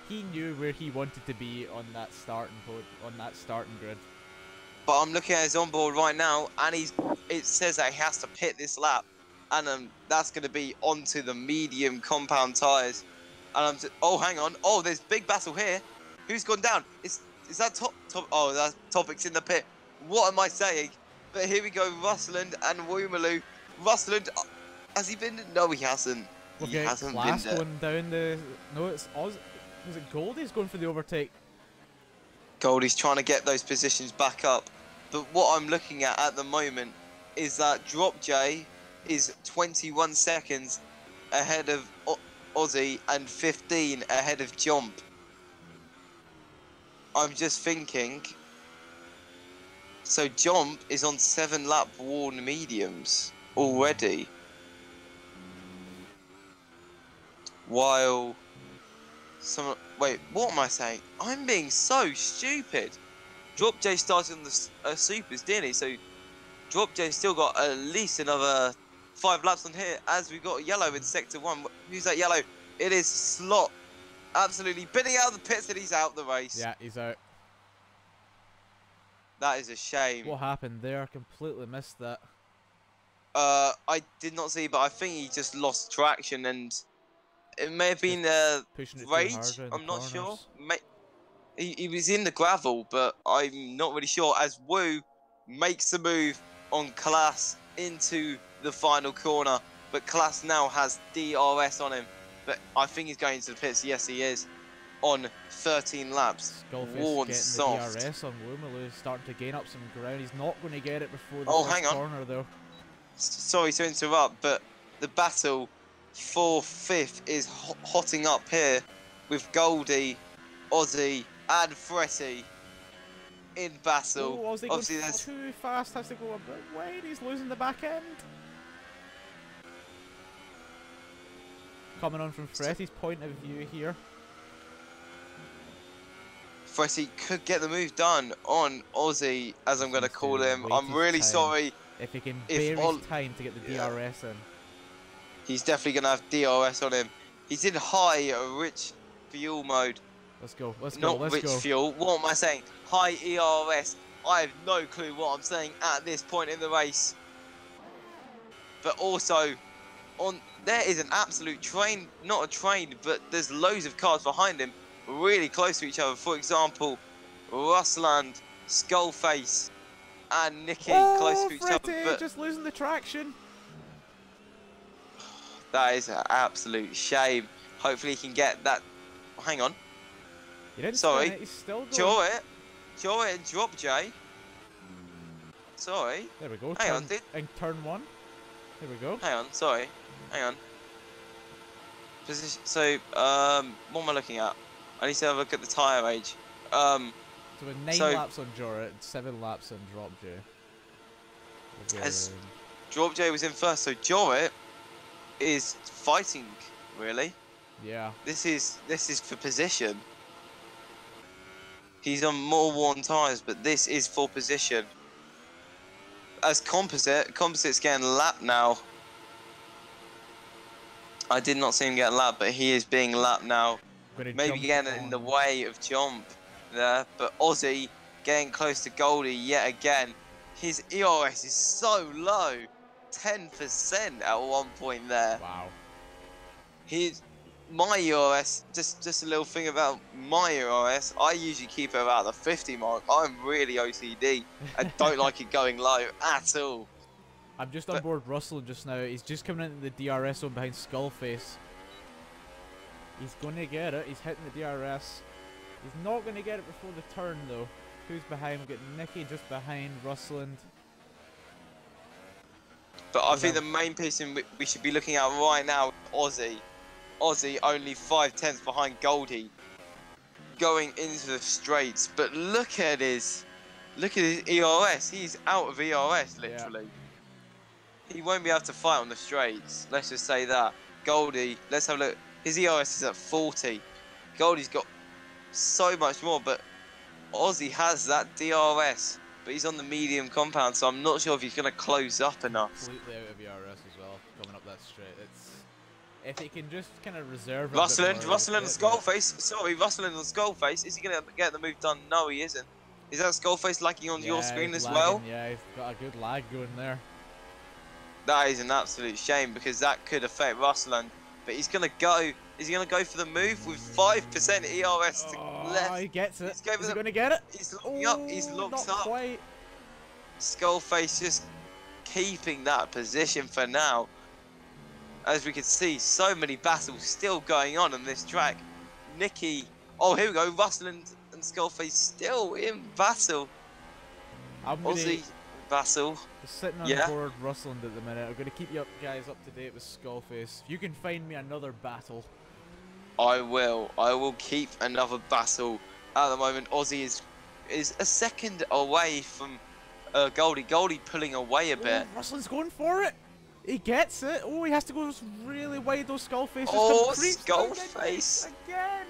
He knew where he wanted to be on that starting grid. But I'm looking at his onboard right now, and it says that he has to pit this lap, and that's going to be onto the medium compound tires. And oh, hang on. Oh, there's big battle here. Who's gone down? Is that top? Oh, that Topic's in the pit. What am I saying? But here we go, Rusland and Woomaloo. Rusland, has he been? No, he hasn't. He hasn't been there. Going down the. No, it's Oz. Was it Goldie's going for the overtake? Goldie's trying to get those positions back up. But what I'm looking at the moment is that Drop J is 21 seconds ahead of Aussie and 15 ahead of Jump. I'm just thinking. So Jump is on 7-lap worn mediums already. While wait, what am I saying? I'm being so stupid. Drop J started on the supers, didn't he? So Drop J still got at least another 5 laps on here, as we got yellow in sector 1. Who's that yellow? It is Slot. Absolutely bidding out of the pits, and he's out the race. Yeah, he's out. That is a shame. What happened there? I completely missed that. I did not see, but I think he just lost traction, and it may have been rage. I'm not sure. He was in the gravel, but I'm not really sure. As Wu makes the move on Class into the final corner, but Class now has DRS on him. But I think he's going into the pits. Yes, he is. On 13 laps. Worn soft. The DRS on Woomaloo, starting to gain up some ground. He's not going to get it before the hang on. corner, though. Sorry to interrupt, but the battle for 5th is hotting up here with Goldie, Aussie, and Fretty in battle. Oh, Aussie obviously going too fast, has to go a bit wide. He's losing the back end. Coming on from Fretty's point of view here. Fretty could get the move done on Aussie, as I'm going to call him. I'm really sorry. If he can bear his time to get the DRS in. He's definitely going to have DRS on him. He's in high rich fuel mode. Let's go. Not rich fuel. What am I saying? High ERS. I have no clue what I'm saying at this point in the race. But also, there is an absolute train, not a train, but there's loads of cars behind him, really close to each other. For example, Russland, Skullface, and Nicky close to each other. But just losing the traction. That is an absolute shame. Hopefully he can get that. Hang on. He didn't Sorry. He's still going. Jaw it and Drop J. Sorry. There we go. Hang on. In turn 1. Here we go. Hang on. Sorry. Hang on. position. So, what am I looking at? I need to have a look at the tyre age. So with 9 so laps on Jorrit, 7 laps on Drop J. as Drop J was in first, so Jorrit is fighting, really. Yeah. This is for position. He's on more worn tyres, but this is for position. As Composite's getting lapped now. I did not see him get lapped, but he is being lapped now. Maybe getting in the way of Jump there, but Aussie getting close to Goldie yet again. His ERS is so low, 10% at one point there. Wow. My ERS, just a little thing about my ERS, I usually keep it about the 50 mark. I'm really OCD. I don't like it going low at all. I'm just on board Russell just now. He's just coming into the DRS zone behind Skullface. He's going to get it. He's hitting the DRS. He's not going to get it before the turn, though. Who's behind? We've got Nicky just behind Russland. But I think the main person we should be looking at right now is Aussie. Aussie only 5/10 behind Goldie, going into the straights. But look at his ERS. He's out of ERS literally. Yeah. He won't be able to fight on the straights. Let's just say that. Goldie, let's have a look. His ERS is at 40. Goldie's got so much more, but Aussie has that DRS. But he's on the medium compound, so I'm not sure if he's going to close up enough. Completely out of ERS as well, coming up that straight. If he can just kind of reserve. Russland and Skullface. Sorry, Russland and Skullface. Is he going to get the move done? No, he isn't. Is that Skullface lagging on your screen as well? Yeah, he's got a good lag going there. That is an absolute shame because that could affect Russland. But he's going to go. Is he going to go for the move with 5% ERS to left? Oh, he gets it. Is he going to get it? He's locking up. He's locked not up. Quite. Skullface just keeping that position for now. As we can see, so many battles still going on this track. Nicky, oh here we go, Russland and Skullface still in battle. Aussie battle. Just sitting on board Russland at the minute. I'm going to keep you guys up to date with Skullface. If you can find me another battle. I will keep another battle. At the moment, Aussie is a second away from Goldie. Goldie pulling away a bit. Russland's going for it. He gets it. Oh, he has to go really wide. Those Skullface. Oh, Skullface again.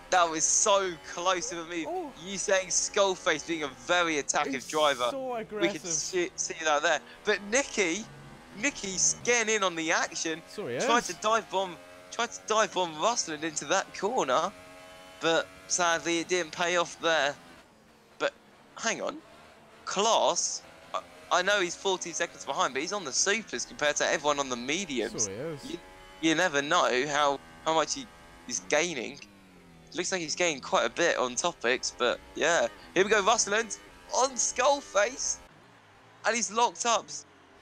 That was so close of a move. Oh. You saying Skullface being a very attackive driver. So aggressive. We can see that there. But Nicky's getting in on the action. So he is. Tried to dive bomb Russland into that corner, but sadly it didn't pay off there. But hang on, Class. I know he's 14 seconds behind, but he's on the supers compared to everyone on the mediums. So he is. You never know how much he's gaining. Looks like he's gaining quite a bit on topics, but yeah. Here we go, Russland on Skullface, and he's locked up.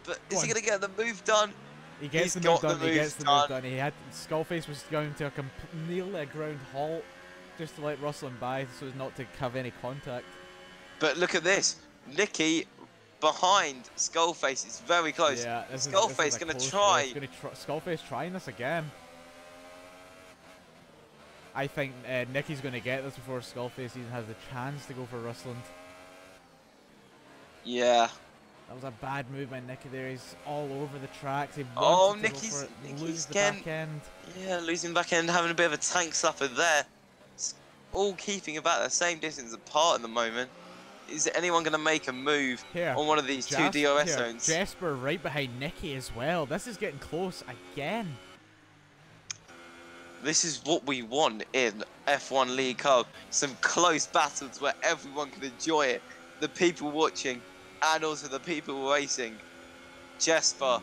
But is he going to get the move done? He gets the move done. He gets the move done. Skullface was going to nearly a ground halt just to let Russland by, so as not to have any contact. But look at this, Nicky behind Skullface is very close. Yeah, Skullface going to try. Skullface trying this again. I think Nicky's going to get this before Skullface even has the chance to go for Russland. Yeah. That was a bad move by Nicky there. He's all over the tracks. Nicky's lose the back end. Yeah, losing back end, having a bit of a tank slapper there. All keeping about the same distance apart at the moment. Is anyone going to make a move on one of these two DRS zones? Jesper right behind Nicky as well. This is getting close again. This is what we want in F1 League Cup. Some close battles where everyone can enjoy it. The people watching and also the people racing. Jesper.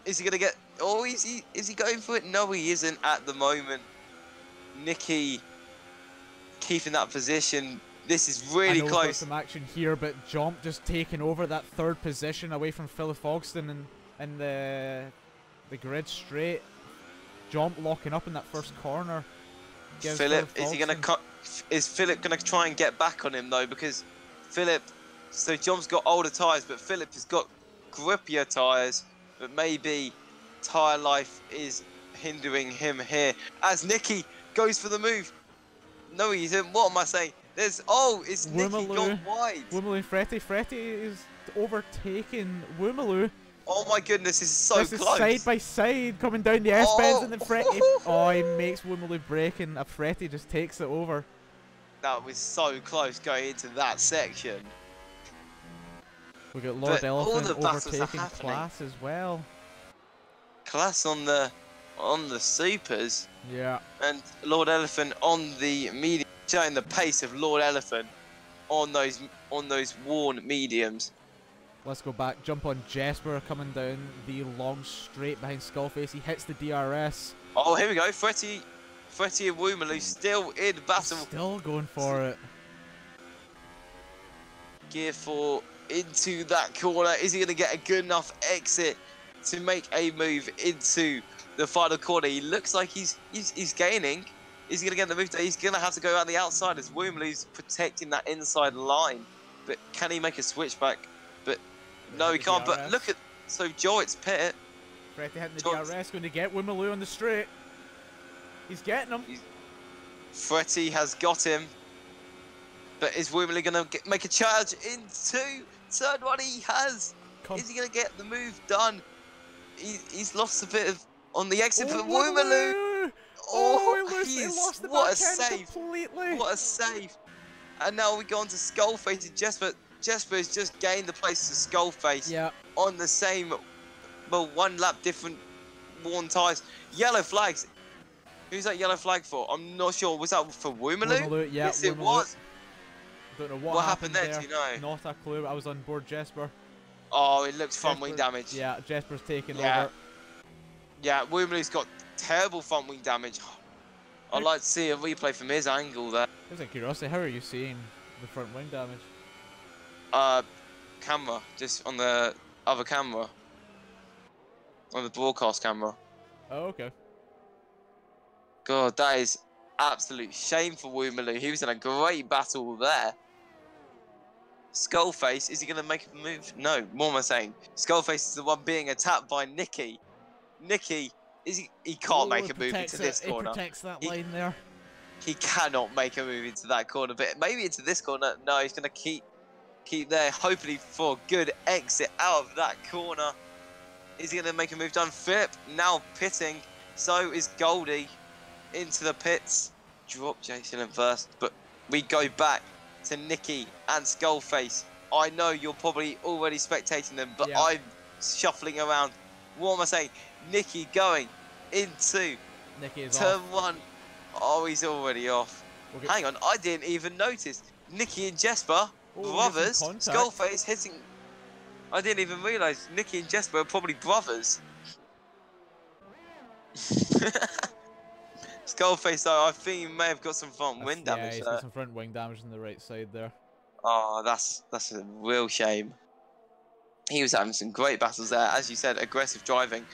Is he going to get... Oh, is he going for it? No, he isn't at the moment. Nicky keeping that position. This is really close. Some action here, but Jump just taking over that third position away from Philip Fogston in the grid straight. Jump locking up in that first corner. Philip, is Philip gonna try and get back on him though? Because Philip, so Jump's got older tyres, but Philip has got grippier tyres. But maybe tyre life is hindering him here as Nicky goes for the move. No, he isn't. What am I saying? There's it's Nicky gone wide. Woomaloo and Fretty. Fretty is overtaking Woomaloo. Oh my goodness, this is so close. Is side by side coming down the S-bends and then Fretty. Oh, he makes Woomaloo break and Fretty just takes it over. That was so close going into that section. We got Lord Elephant overtaking Class as well. Class on the supers. Yeah. And Lord Elephant on the medium, showing the pace of Lord Elephant on those worn mediums. Let's go back. Jump on Jesper coming down the long straight behind Skullface. He hits the DRS. Oh, here we go. Fretty and Woomaloo still in battle. Still going for it. Gear 4 into that corner. Is he going to get a good enough exit to make a move into the final corner? He looks like he's gaining. Is he going to get the move? He's going to have to go around the outside as Woomaloo's protecting that inside line. But can he make a switchback? But no, he can't. But look at Jorit's pit. Fretty hitting the DRS, going to get Woomaloo on the straight. He's getting him. Fretty has got him. But is Woomaloo going to make a charge into turn one? He has. Is he going to get the move done? He's lost a bit of on the exit, but Woomaloo. He lost the what a save! Completely. What a save! And now we go on to Skullface and Jesper. Jesper has just gained the place to Skullface. Yeah. On the same, well, 1 lap different worn tyres. Yellow flags. Who's that yellow flag for? I'm not sure. Was that for Woomaloo? Yeah, yes, it was. Don't know what happened there. Do you know? Not a clue. I was on board Jesper. Oh, it looks front wing damage. Yeah, Jesper's taking over. Yeah, Woomaloo's got terrible front wing damage. I'd like to see a replay from his angle there. Just a curiosity, how are you seeing the front wing damage? Camera, just on the other camera. On the broadcast camera. Oh, okay. God, that is absolute shame for Woomaloo. He was in a great battle there. Skullface, is he going to make a move? No, what am I saying? Skullface is the one being attacked by Nicky. Nicky, he can't make a move into this corner. He protects that line there. He cannot make a move into that corner, but maybe into this corner. No, he's going to keep there, hopefully for a good exit out of that corner. Is he going to make a move done? Philip now pitting. So is Goldie into the pits. Drop Jason in first, but we go back to Nicky and Skullface. I know you're probably already spectating them, but I'm shuffling around. What am I saying? Nicky going into turn 1. Oh, he's already off. Hang on, I didn't even notice. Nicky and Jesper, brothers. Skullface hitting. I didn't even realise Nicky and Jesper are probably brothers. Skullface, though, I think he may have got some front wing damage. Yeah, he's got some front wing damage on the right side there. Oh, that's a real shame. He was having some great battles there, as you said, aggressive driving.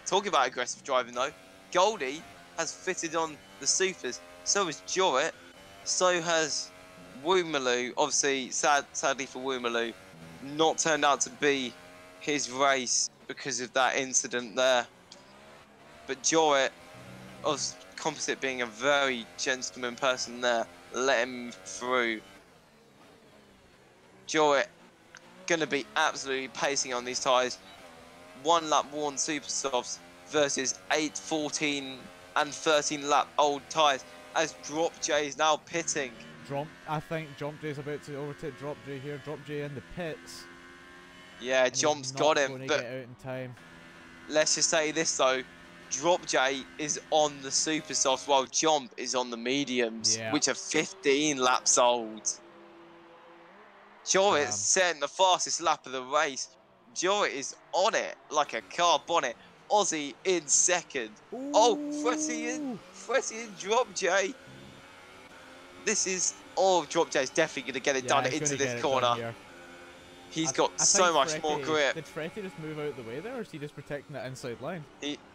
Talking about aggressive driving, though, Goldie has fitted on the supers. So has Jorit. So has Woomaloo. Obviously, sadly for Woomaloo, not turned out to be his race because of that incident there. But Jorit, of Composite being a very gentleman person there, let him through. Jorit gonna be absolutely pacing on these tyres. 1 lap worn super softs versus 8, 14 and 13 lap old tyres as Drop J is now pitting. I think Drop J is about to overtake Drop J here. Drop J in the pits. Yeah, Jump's got him, but get out in time. Let's just say this though. Drop J is on the super softs while Jump is on the mediums, which are 15 laps old. Jorit's setting the fastest lap of the race. Jorit is on it like a car bonnet. Aussie in second. Ooh. Oh, Fretty and Drop J. This is... Oh, Drop J is definitely going to get it done into this corner. He's got so much more grip. Did Fretty just move out of the way there, or is he just protecting that inside line?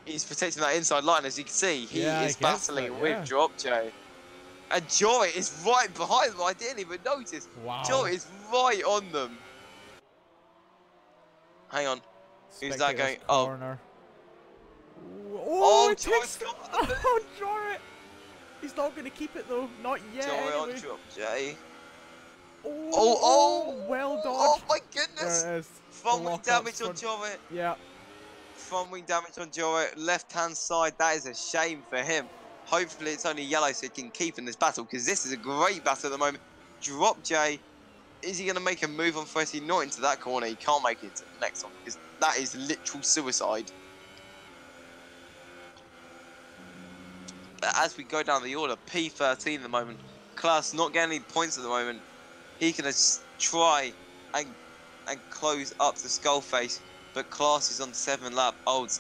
He's protecting that inside line, as you can see. He is battling with Drop J. And Jorit is right behind them. I didn't even notice. Wow. Jorit is right on them. Hang on. Who's that going? Corner. Oh, it Jorrit's takes. got the move. Oh, Jorrit! He's not going to keep it though. Not yet. Jorrit Anyway. on drop J. Well Oh dodged. my There goodness! it is. Front wing damage on Jorrit. Yeah. Front wing damage on Jorrit. Left hand side. That is a shame for him. Hopefully it's only yellow so he can keep in this battle because this is a great battle at the moment. Drop J. Is he going to make a move on Fretty? Not into that corner. He can't make it to the next one because that is literal suicide. But as we go down the order, P13 at the moment. Klaus not getting any points at the moment. He can try and close up to Skullface, but Klaus is on 7 lap old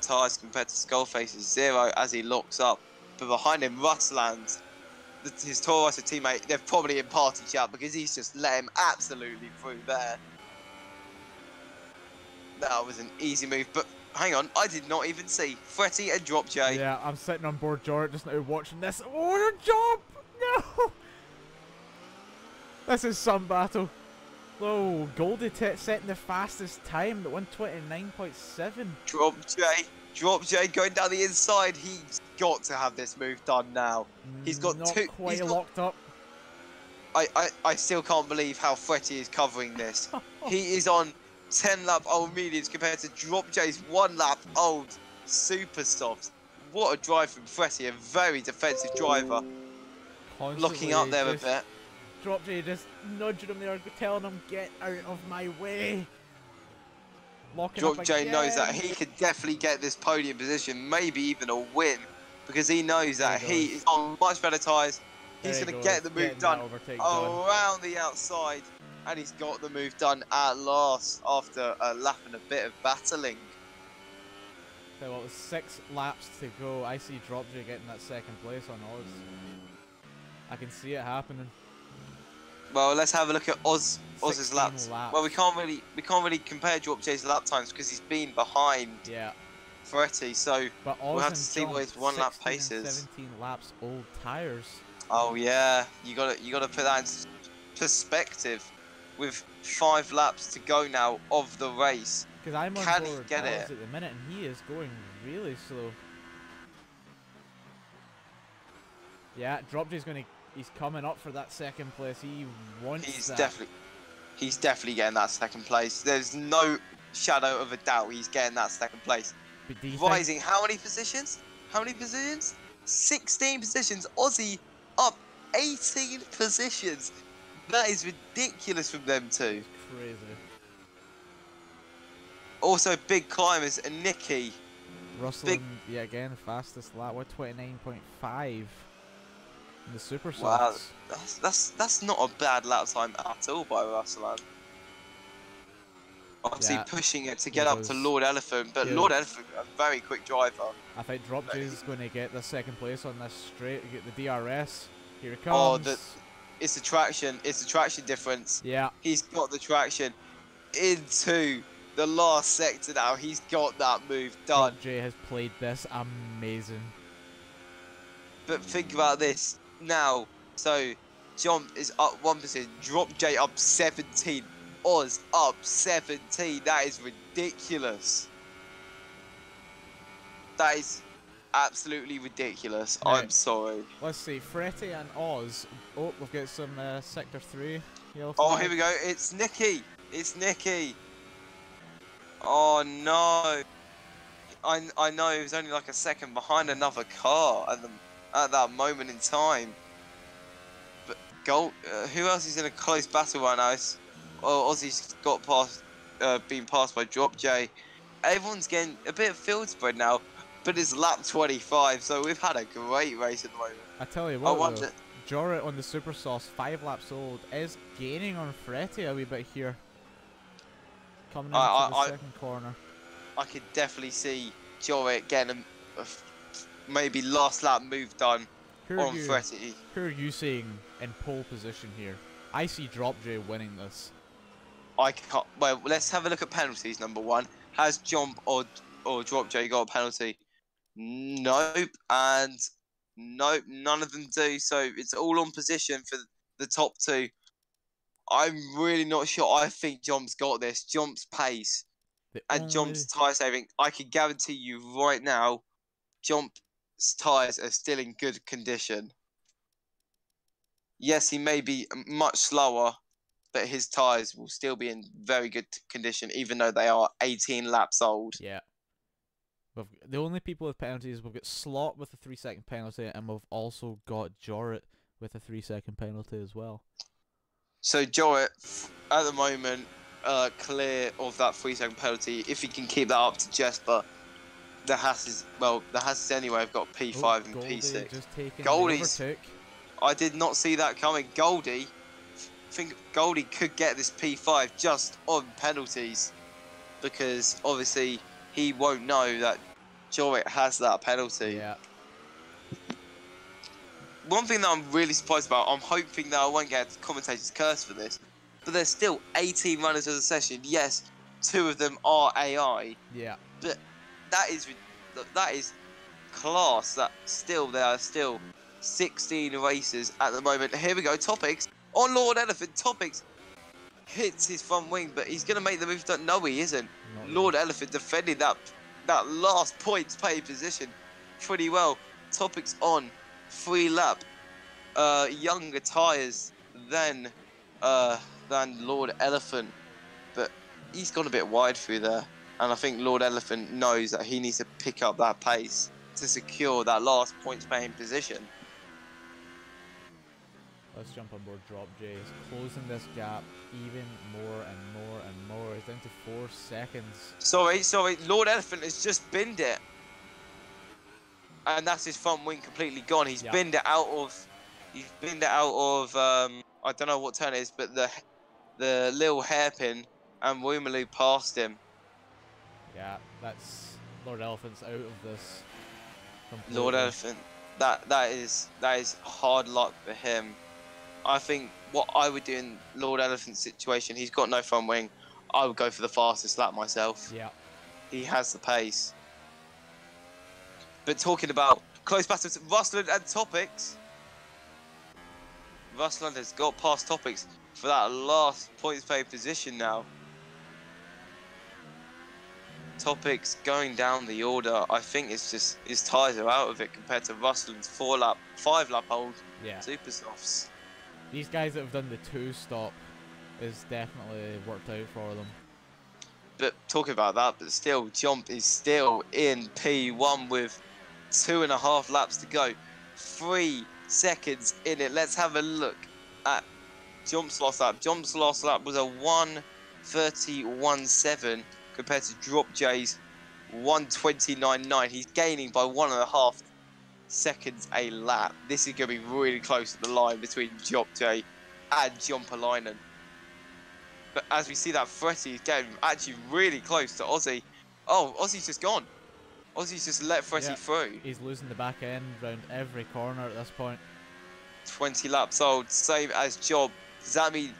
tyres compared to Skullface's 0 as he locks up. But behind him, Rusland, his Toro Rosso teammate, they're probably in party chat because he's just let him absolutely through there. That was an easy move, but hang on, I did not even see Fretty and Drop J. Yeah, I'm sitting on board Jorrit just now watching this. Oh, the jump! No! This is some battle. Oh, Goldie setting the fastest time at 129.7. Drop J going down the inside. He's got to have this move done now. He's got Not quite locked up. I still can't believe how Fretty is covering this. He is on 10 lap old mediums compared to Drop J's 1 lap old super softs. What a drive from Fretty, a very defensive driver. Constantly Locking up there a bit. Drop J just nudging him there, telling him, get out of my way. Locking Drop up J again. knows that he could definitely get this podium position, maybe even a win, because he knows that he is on much better tyres. He's going to get the move done around the outside, and he's got the move done at last after a lap and a bit of battling. So what was 6 laps to go. I see Drop J getting that 2nd place on Oz. I can see it happening. Well, let's have a look at Oz's laps. Well, we can't really compare Drop J's lap times because he's been behind. Yeah. Fretty, so we'll have to see what his 1 lap pace is. 17 laps old tires. Oh yeah, you gotta put that in perspective. With 5 laps to go now of the race, because I'm on can board he get it at the minute, and he is going really slow. Yeah, Drop J's he's coming up for that 2nd place. He wants that. He's definitely getting that 2nd place. There's no shadow of a doubt he's getting that 2nd place. Rising how many positions? 16 positions. Aussie up 18 positions. That is ridiculous from them two. Crazy. Also, big climbers and Nicky. Russell, yeah, again, fastest lap. 129.5 in the super softs. Wow, that's not a bad lap time at all by Russell. Obviously pushing it to get up to Lord Elephant, but Lord Elephant, a very quick driver. I think Drop J is going to get the 2nd place on this straight. Get the DRS. Here it comes. Oh, it's the traction. It's the traction difference. Yeah. He's got the traction into the last sector now. He's got that move done. Drop J has played this amazing. But think about this now. So, Jump is up 1%. Drop J up 17. Oz up 17. That is ridiculous. That is absolutely ridiculous. Now, I'm sorry. Let's see, Fretty and Oz. Oh, we've got some sector 3. Oh, here we go. It's Nicky. It's Nicky. Oh no. I know he was only like a second behind another car at that moment in time. But who else is in a close battle right now? Ozzy's got been passed by Drop J. Everyone's getting a bit of field spread now. But it's lap 25, so we've had a great race at the moment. I tell you what, Jorrit on the Super Sauce, 5 laps old, is gaining on Fretty a wee bit here. Coming into the 2nd corner. I could definitely see Jorrit getting a maybe last lap move done on Fretty. Who are you seeing in pole position here? I see Drop J winning this. I can't. Well, let's have a look at penalties. Number 1, has Jump or Drop J got a penalty? Nope, and nope, none of them do. So it's all on position for the top 2. I'm really not sure. I think Jump's got this. Jump's pace and Jump's tyre saving, I can guarantee you right now, Jump's tyres are still in good condition. Yes, he may be much slower, but his tyres will still be in very good condition, even though they are 18 laps old. Yeah. The only people with penalties, we've got Slot with a 3-second penalty, and we've also got Jorrit with a 3-second penalty as well. So Jorrit, at the moment, clear of that 3-second penalty. If he can keep that up to Jesper, the Hasses anyway have got P5 and P6. Just taking Goldie's, the overtake. I did not see that coming. Goldie, I think Goldie could get this P5 just on penalties, because obviously he won't know that Jorrit has that penalty. Yeah. One thing that I'm really surprised about, I'm hoping that I won't get commentator's curse for this, but there's still 18 runners of the session. Yes, 2 of them are AI. Yeah. But that is class. That still there are still 16 races at the moment. Here we go. Topics on Lord Elephant. Topics hits his front wing, but he's gonna make the move. No, he isn't. Lord Elephant defending that last points pay position pretty well. Topics on 3 lap, younger tyres than Lord Elephant, but he's gone a bit wide through there, and I think Lord Elephant knows that he needs to pick up that pace to secure that last points paying position. Let's jump on board Drop J. He's closing this gap even more and more and more. He's down to 4 seconds. Sorry, Lord Elephant has just binned it. And that's his front wing completely gone. He's binned it out of I don't know what turn it is, but the little hairpin, and Woomaloo passed him. Yeah, that's Lord Elephant's out of this completely. Lord Elephant, that is hard luck for him. I think what I would do in Lord Elephant's situation, he's got no front wing, I would go for the fastest lap myself. Yeah. He has the pace. But talking about close battles, Rusland and Topics. Rusland has got past Topics for that last points paid position now. Topics going down the order. I think it's just his tyres are out of it compared to Rusland's 5 lap old super softs. These guys that have done the 2-stop is definitely worked out for them. But talking about that, but still, Jump is still in P1 with 2.5 laps to go. 3 seconds in it. Let's have a look at Jump's last lap. Jump's last lap was a 1:31.7 compared to Drop J's 1:29.9. He's gaining by 1.5 seconds a lap. This is going to be really close to the line between Drop J and Jumpalainen. But as we see that Fretty is getting actually really close to Aussie. Oh, Aussie's just gone. Aussie's just let Fretty through. He's losing the back end round every corner at this point. 20 laps old, same as Job. Does that mean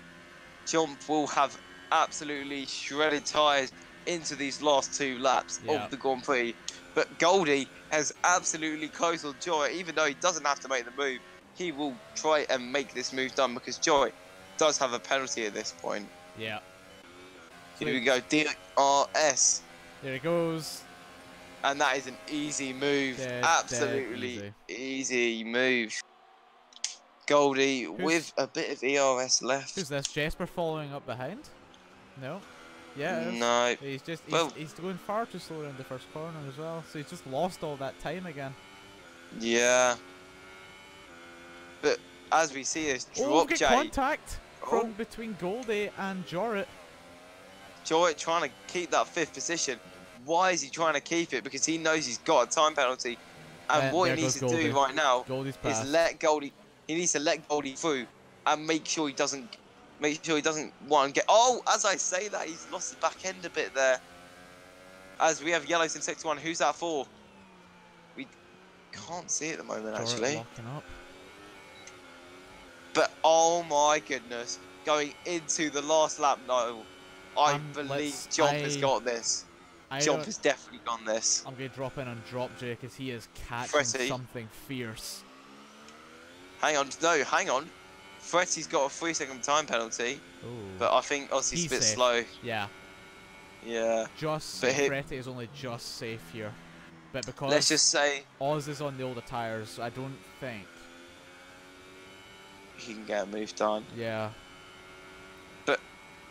Jump will have absolutely shredded tyres into these last 2 laps of the Grand Prix? But Goldie has absolutely closed on Joy. Even though he doesn't have to make the move, he will try and make this move done because Joy does have a penalty at this point. Yeah. Here we go, DRS. There it goes. And that is an easy move. Absolutely easy move. Goldie with a bit of ERS left. Who's this? Jesper following up behind? No? Yeah. No. He's going far too slow around the first corner as well. So he's just lost all that time again. Yeah. But as we see this Drop J. Contact from between Goldie and Jorrit. Jorrit trying to keep that 5th position. Why is he trying to keep it? Because he knows he's got a time penalty. And what he needs to do right now is let Goldie. He needs to let Goldie through and make sure he doesn't want to get. Oh, as I say that, he's lost the back end a bit there. As we have yellows in sector 1. Who's that for? We can't see at the moment, actually. Locking up. But oh my goodness, going into the last lap, no. I believe Jump has got this. Jump has definitely got this. I'm going to drop in on Drop J because he is catching something fierce. Hang on. Fretty's got a 3-second time penalty. Ooh. But I think Aussie's a bit slow. Yeah. Yeah. Just But Fretti is only just safe here. But because let's just say Oz is on the older tyres, I don't think he can get a move done. Yeah. But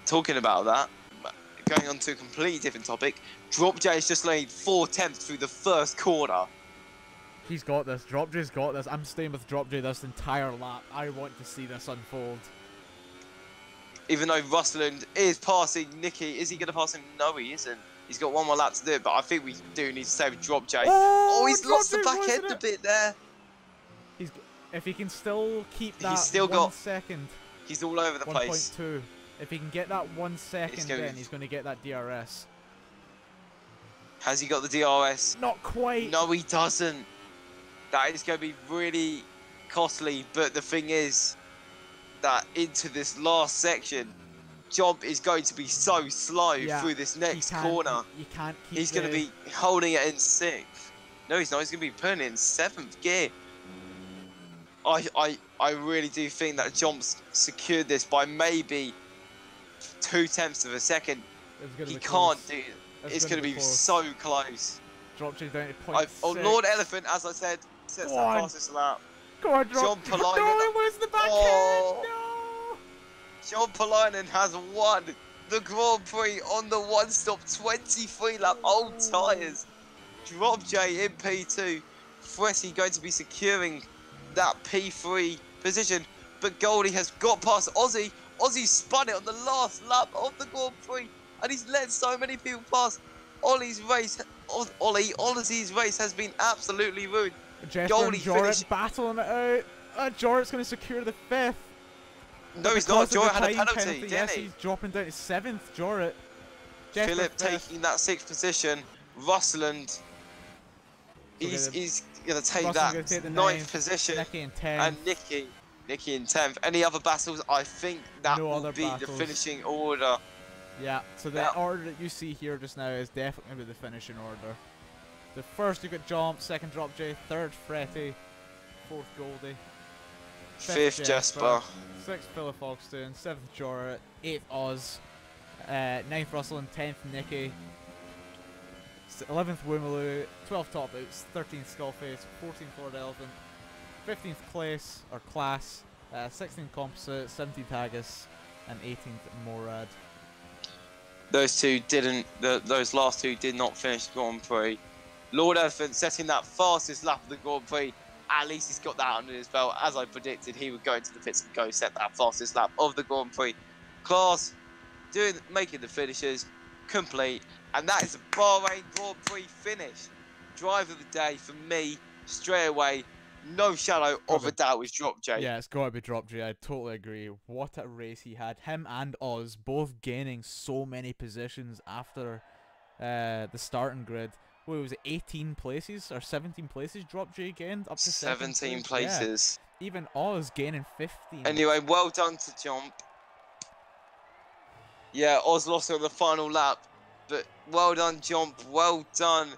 talking about that, going on to a completely different topic, Drop J has just laid 4/10 through the first corner. He's got this. Drop J's got this. I'm staying with Drop J this entire lap. I want to see this unfold. Even though Rusland is passing Nicky, is he going to pass him? No, he isn't. He's got one more lap to do it, but I think we do need to save Drop J. Oh, he's lost the back end a bit there. If he can still keep that he's still 1 second. He's all over the place. 1.2. If he can get that 1 second, then he's going to get that DRS. Has he got the DRS? Not quite. No, he doesn't. That is going to be really costly, but the thing is that into this last section, Jump is going to be so slow through this next corner. You can't keep He's going to be holding it in 6th. No, he's not. He's going to be putting it in 7th gear. I really do think that Jump's secured this by maybe 0.2 of a second. He can't do it. It's going to be so close. Drop J down to 0.6. Oh, Lord Elephant, as I said, sets that fastest lap. Go on, Drop. John Polainen. No, it was the back end. No. John Polainen has won the Grand Prix on the one-stop 23-lap old tyres. Drop J in P2. Fretti going to be securing that P3 position, but Goldie has got past Ozzy. Ozzy spun it on the last lap of the Grand Prix, and he's let so many people pass. Ollie's race has been absolutely ruined. Goldie Jorrit battling it out. Jorrit's going to secure the 5th. No, he's not. Jorrit had a penalty, didn't yes, he? He's dropping down to 7th, Jorrit. Philip taking that 6th position. Rusland, he's going to take that 9th position. Nicky in 10th. And Nicky in 10th. Any other battles? I think that will be the finishing order. Yeah, so the order that you see here just now is definitely going to be the finishing order. The first you got Jump, 2nd Drop J, 3rd Fretti, 4th Goldie, 5th Jesper, 6th Philip Foxton, 7th Jorrit, 8th Oz, 9th Russell and 10th Nicky, 11th Woomaloo, 12th Top Boots, 13th Skullface, 14th Lord Elephant, 15th Class, 16th Composite, 17th Haggis, and 18th Morad. Those two didn't. Those last two did not finish the Grand Prix. Lord Elephant setting that fastest lap of the Grand Prix. At least he's got that under his belt. As I predicted, he would go into the pits and go set that fastest lap of the Grand Prix. Class making the finishes complete, and that is a Bahrain Grand Prix finish. Driver of the day for me, straight away. No shadow of a doubt was Drop J. Yeah, it's got to be Drop J. I totally agree. What a race he had. Him and Oz both gaining so many positions after the starting grid. What was it, 18 places or 17 places Drop J gained? Up to 17 places. Yeah. Even Oz gaining 15. Anyway, well done to Jump. Yeah, Oz lost on the final lap, but well done, Jump. Well done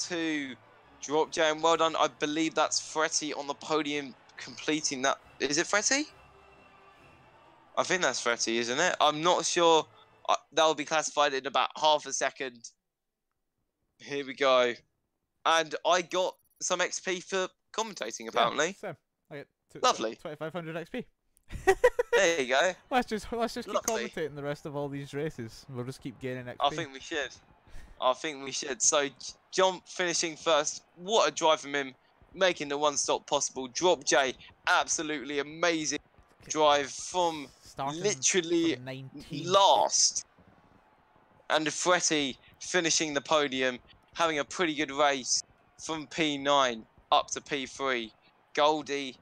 to Drop J, and well done. I believe that's Fretti on the podium completing that. Is it Fretti? I think that's Fretti, isn't it? I'm not sure. That will be classified in about half a second. Here we go. And I got some XP for commentating, apparently. Yeah, I get lovely. 2500 XP. There you go. Let's just keep commentating the rest of all these races. We'll just keep gaining XP. I think we should. So Jump finishing first. What a drive from him, making the one stop possible. Drop J, absolutely amazing drive from literally last. And Fretti finishing the podium, having a pretty good race from P9 up to P3. Goldie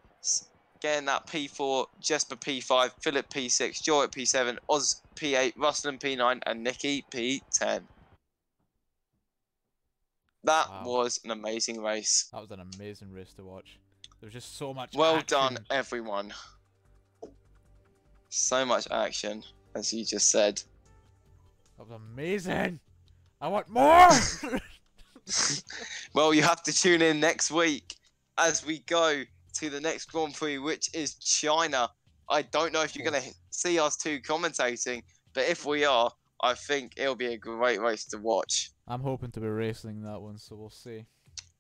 getting that P4, Jesper P5, Philip P6, Jorrit P7, Oz P8, Ruslan P9, and Nicky P10. That was an amazing race. That was an amazing race to watch. There was just so much Well action. done, everyone. So much action, as you just said. That was amazing. I want more! Well, you have to tune in next week as we go to the next Grand Prix, which is China. I don't know if you're going to see us two commentating, but if we are, I think it'll be a great race to watch. I'm hoping to be racing that one, so we'll see.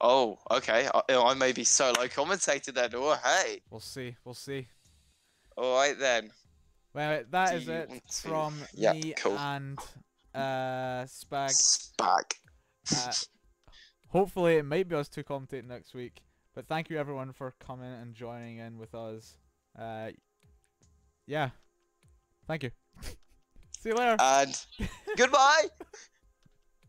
Oh, okay. I may be solo commentator then. Oh, hey. We'll see. We'll see. All right then. Well, that is it from me cool. and Spag. Spag. Hopefully, it might be us two commentating next week. But thank you everyone for coming and joining in with us. Yeah. Thank you. See you later. And goodbye.